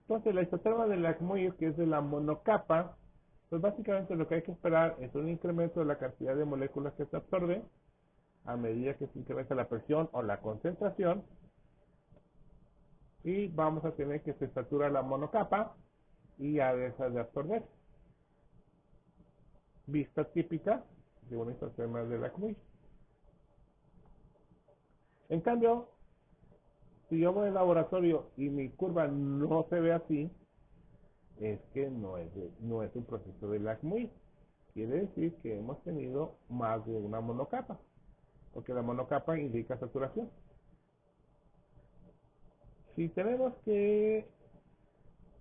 Entonces, la isoterma de Langmuir, que es de la monocapa, pues básicamente lo que hay que esperar es un incremento de la cantidad de moléculas que se absorben a medida que se incrementa la presión o la concentración, y vamos a tener que se satura la monocapa y ya deja de absorber. Vista típica de una isoterma de Langmuir. En cambio, si yo voy al laboratorio y mi curva no se ve así, es que no es un proceso de Langmuir. Quiere decir que hemos tenido más de una monocapa, porque la monocapa indica saturación. Si tenemos que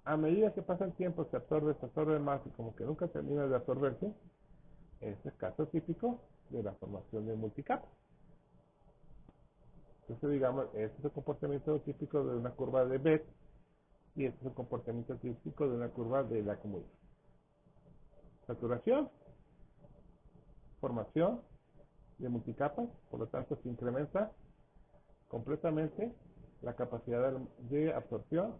a medida que pasa el tiempo se absorbe más y como que nunca termina de absorberse, este es caso típico de la formación de multicapa. Entonces, digamos, este es el comportamiento típico de una curva de Bethe y este es el comportamiento típico de una curva de Langmuir. Saturación, formación de multicapas, por lo tanto se incrementa completamente la capacidad de absorción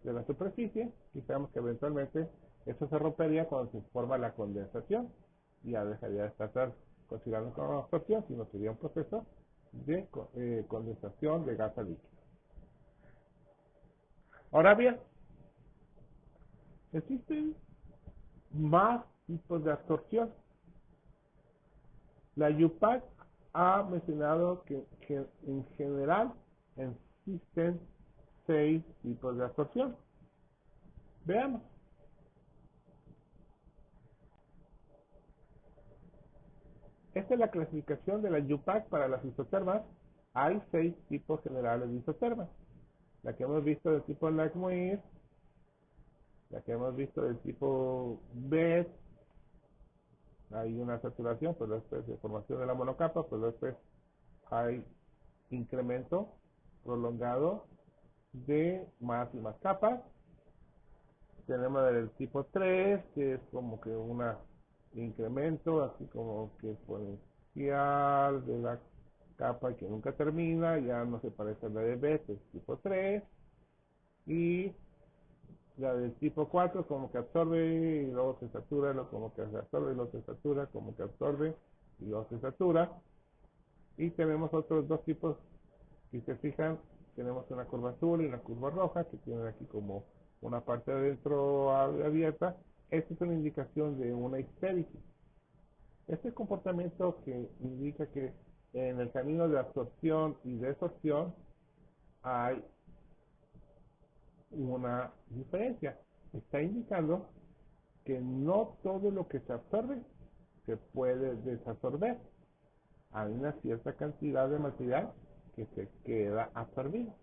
de la superficie, y sabemos que eventualmente eso se rompería cuando se forma la condensación y ya dejaría de estar considerando como absorción, sino sería un proceso de condensación de gas a líquido. Ahora bien, existen más tipos de absorción. La UPAC ha mencionado que en general existen 6 tipos de absorción. Veamos. Esta es la clasificación de la UPAC para las isotermas. Hay 6 tipos generales de isotermas. La que hemos visto del tipo Langmuir, la que hemos visto del tipo B, hay una saturación, pero después de formación de la monocapa, pero después hay incremento prolongado de más y más capas. Tenemos el tipo 3, que es como que un incremento, así como que exponencial de la capa que nunca termina, ya no se parece a la de B, que es tipo 3. Y la del tipo 4 como que absorbe y luego se satura, luego como que se absorbe y luego se satura, como que absorbe y luego se satura. Y tenemos otros dos tipos, si se fijan, tenemos una curva azul y una curva roja que tienen aquí como una parte adentro abierta. Esta es una indicación de una histérisis. Este comportamiento que indica que en el camino de absorción y desorción hay una diferencia. Está indicando que no todo lo que se absorbe se puede desabsorber. Hay una cierta cantidad de material que se queda absorbido.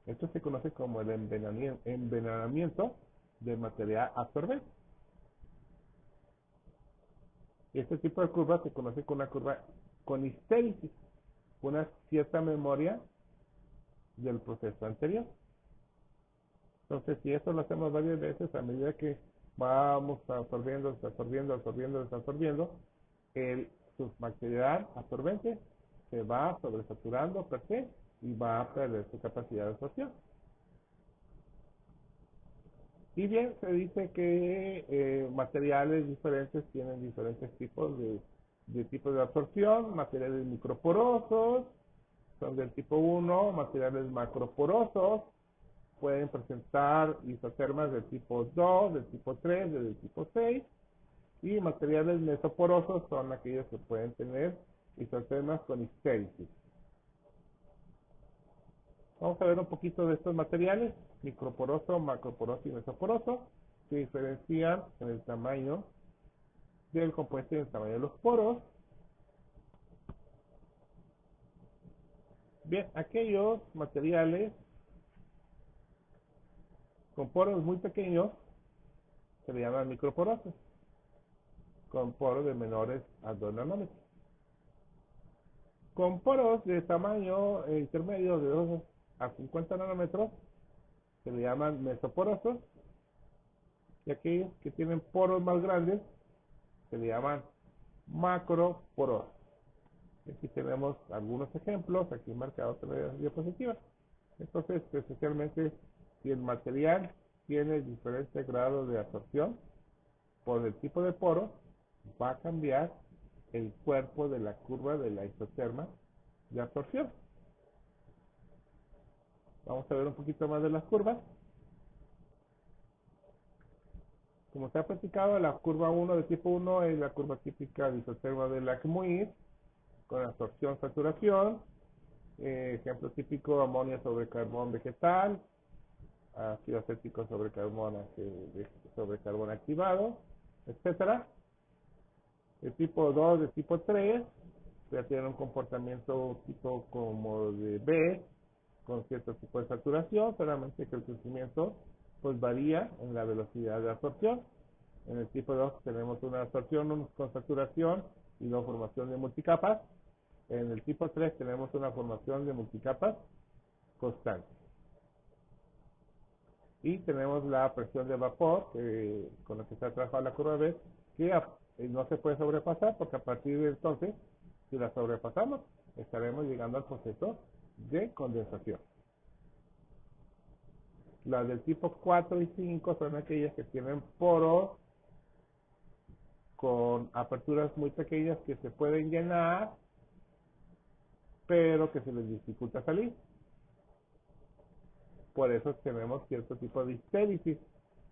Esto se conoce como el envenenamiento del material absorbente. Este tipo de curva se conoce como una curva con histérisis, una cierta memoria del proceso anterior. Entonces, si esto lo hacemos varias veces, a medida que vamos absorbiendo, absorbiendo, el submaterial absorbente se va sobresaturando per se y va a perder su capacidad de absorción. Y bien, se dice que materiales diferentes tienen diferentes tipos de absorción. Materiales microporosos son del tipo 1, materiales macroporosos pueden presentar isotermas del tipo 2, del tipo 3, del tipo 6, y materiales mesoporosos son aquellos que pueden tener isotermas con histérisis. Vamos a ver un poquito de estos materiales, microporoso, macroporoso y mesoporoso. Se diferencian en el tamaño del compuesto y en el tamaño de los poros. Bien, aquellos materiales con poros muy pequeños se le llaman microporosos, con poros de menores a 2 nanómetros. Con poros de tamaño intermedio de 2 a 50 nanómetros se le llaman mesoporosos, y aquellos que tienen poros más grandes se le llaman macroporosos. Aquí tenemos algunos ejemplos, aquí marcados en la diapositiva. Entonces, especialmente si el material tiene diferentes grados de absorción, por el tipo de poro, va a cambiar el cuerpo de la curva de la isoterma de absorción. Vamos a ver un poquito más de las curvas. Como se ha platicado, la curva 1 de tipo 1 es la curva típica de isoterma de Langmuir, con absorción-saturación. Ejemplo típico, amonio sobre carbón vegetal, ácido acético sobre carbón activado, etcétera. El tipo 2 de tipo 3 ya tiene un comportamiento tipo como de B, con cierto tipo de saturación, solamente que el crecimiento pues varía en la velocidad de absorción. En el tipo 2 tenemos una absorción con saturación y la formación de multicapas. En el tipo 3 tenemos una formación de multicapas constante. Y tenemos la presión de vapor, con la que se ha trabajado la curva B, que no se puede sobrepasar, porque a partir de entonces, si la sobrepasamos, estaremos llegando al proceso de condensación. Las del tipo 4 y 5 son aquellas que tienen poros con aperturas muy pequeñas que se pueden llenar, pero que se les dificulta salir. Por eso tenemos cierto tipo de histérisis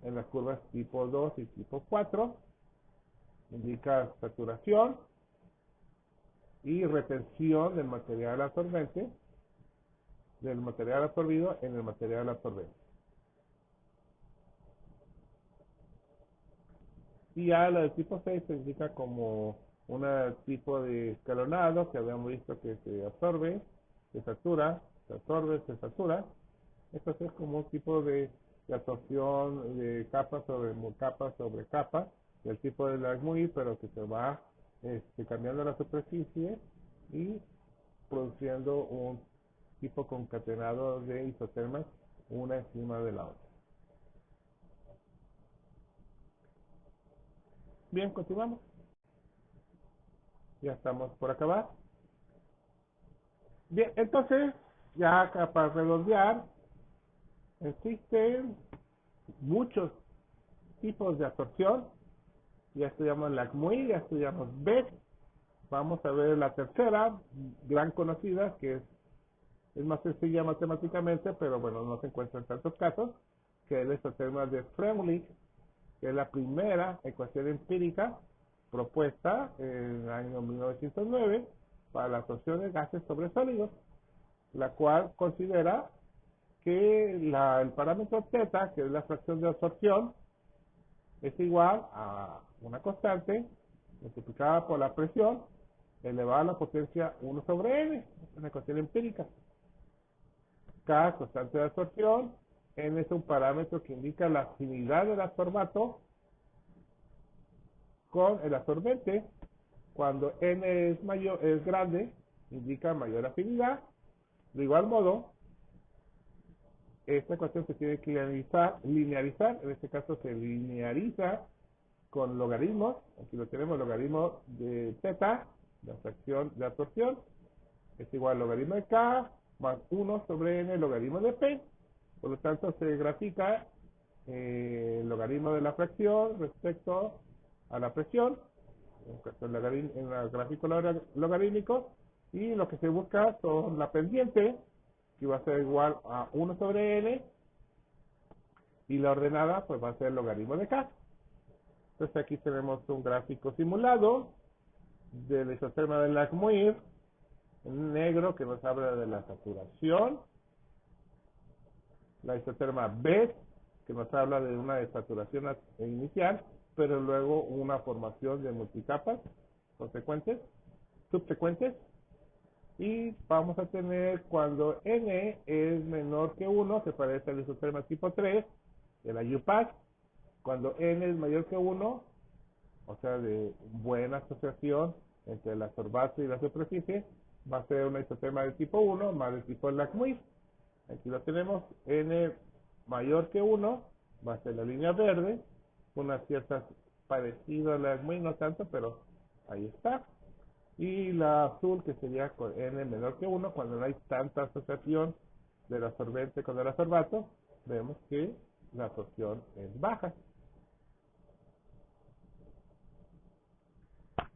en las curvas tipo 2 y tipo 4. Indica saturación y retención del material absorbente, del material absorbido en el material absorbente. Y ya la del tipo 6 se indica como un tipo de escalonado que habíamos visto que se absorbe, se satura, se absorbe, se satura. Esto es como un tipo de absorción de capa sobre capa, del tipo de Langmuir, pero que se va cambiando la superficie y produciendo un tipo concatenado de isotermas una encima de la otra. Bien, continuamos. Ya estamos por acabar. Bien, entonces, ya para redondear, existen muchos tipos de absorción. Ya estudiamos Langmuir, ya estudiamos Beck. Vamos a ver la tercera, gran conocida, que es más sencilla matemáticamente, pero bueno, no se encuentra en tantos casos, que es el isoterma de Freundlich, que es la primera ecuación empírica propuesta en el año 1909 para la absorción de gases sobre sólidos, la cual considera que el parámetro θ, que es la fracción de absorción, es igual a una constante multiplicada por la presión elevada a la potencia 1 sobre n, es una ecuación empírica. K, constante de absorción, n es un parámetro que indica la afinidad del absorbato con el absorbente. Cuando n es grande, indica mayor afinidad. De igual modo, esta ecuación se tiene que linearizar, en este caso se lineariza con logaritmos. Aquí lo tenemos, logaritmo de θ, la fracción de absorción, es igual al logaritmo de K más 1 sobre n logaritmo de P. Por lo tanto, se grafica el logaritmo de la fracción respecto a la presión, en el gráfico logarítmico, y lo que se busca son la pendiente, que va a ser igual a 1 sobre n, y la ordenada pues va a ser el logaritmo de K. Entonces aquí tenemos un gráfico simulado del isoterma de Langmuir, en negro, que nos habla de la saturación, la isoterma B, que nos habla de una desaturación inicial, pero luego una formación de multicapas subsecuentes, y vamos a tener cuando n es menor que 1, se parece al isoterma tipo 3 de la UPAC. Cuando n es mayor que 1, o sea, de buena asociación entre el absorbato y la superficie, va a ser una isoterma de tipo 1 más de tipo Langmuir. Aquí lo tenemos, n mayor que 1, va a ser la línea verde, unas ciertas parecido a Langmuir, no tanto, pero ahí está. Y la azul, que sería con n menor que 1, cuando no hay tanta asociación del absorbente con el absorbato, vemos que la absorción es baja.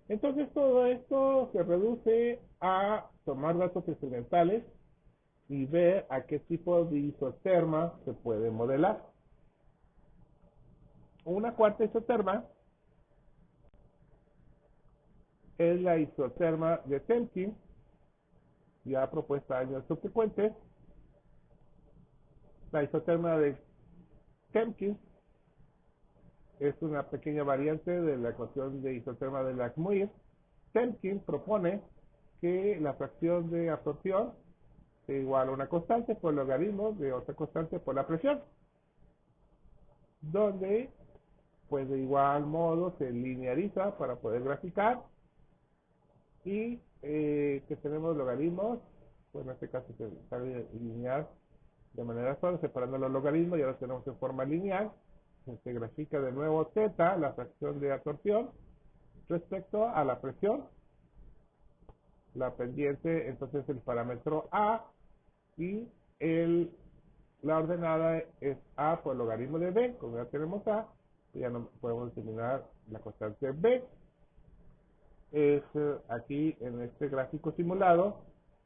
Entonces todo esto se reduce a tomar datos experimentales y ver a qué tipo de isoterma se puede modelar. Una cuarta isoterma es la isoterma de Temkin, ya propuesta años subsecuentes. La isoterma de Temkin es una pequeña variante de la ecuación de isoterma de Langmuir. Temkin propone que la fracción de absorción es igual a una constante por el logaritmo de otra constante por la presión, donde pues de igual modo se lineariza para poder graficar, y que tenemos logaritmos, pues en este caso se sale lineal de manera sola, separando los logaritmos, y ahora tenemos en forma lineal. Se grafica de nuevo θ, la fracción de absorción, respecto a la presión. La pendiente, entonces, el parámetro A, y la ordenada es A por el logaritmo de B. Como ya tenemos A, ya no podemos determinar la constante B. Aquí en este gráfico simulado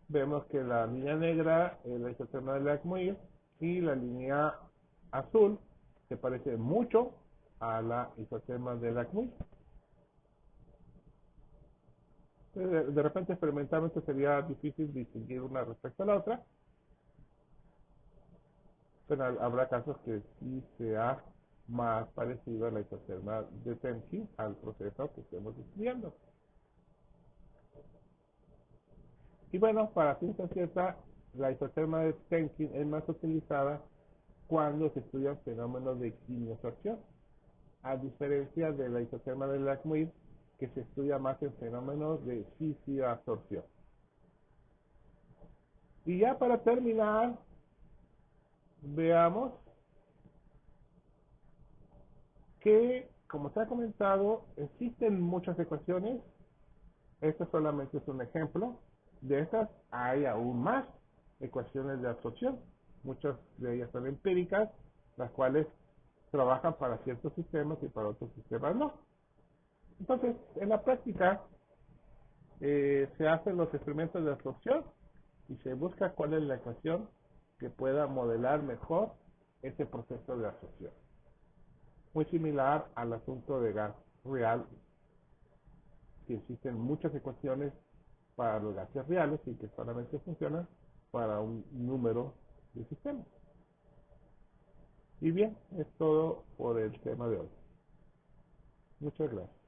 vemos que la línea negra es la isoterma de Langmuir, y la línea azul se parece mucho a la isoterma de Langmuir. De repente experimentalmente sería difícil distinguir una respecto a la otra, pero habrá casos que sí sea más parecido a la isoterma de Temkin al proceso que estemos estudiando. Y bueno, para ciencia cierta, la isoterma de Tenkin es más utilizada cuando se estudian fenómenos de quimiostorsión, a diferencia de la isoterma de Langmuir, que se estudia más en fenómenos de fisioabsorción. Y ya para terminar, veamos que, como se ha comentado, existen muchas ecuaciones. Este solamente es un ejemplo. De estas hay aún más ecuaciones de absorción. Muchas de ellas son empíricas, las cuales trabajan para ciertos sistemas y para otros sistemas no. Entonces, en la práctica, se hacen los experimentos de absorción y se busca cuál es la ecuación que pueda modelar mejor ese proceso de absorción. Muy similar al asunto de gas real, que existen muchas ecuaciones para los gases reales y que solamente funcionan para un número de sistemas. Y bien, es todo por el tema de hoy. Muchas gracias.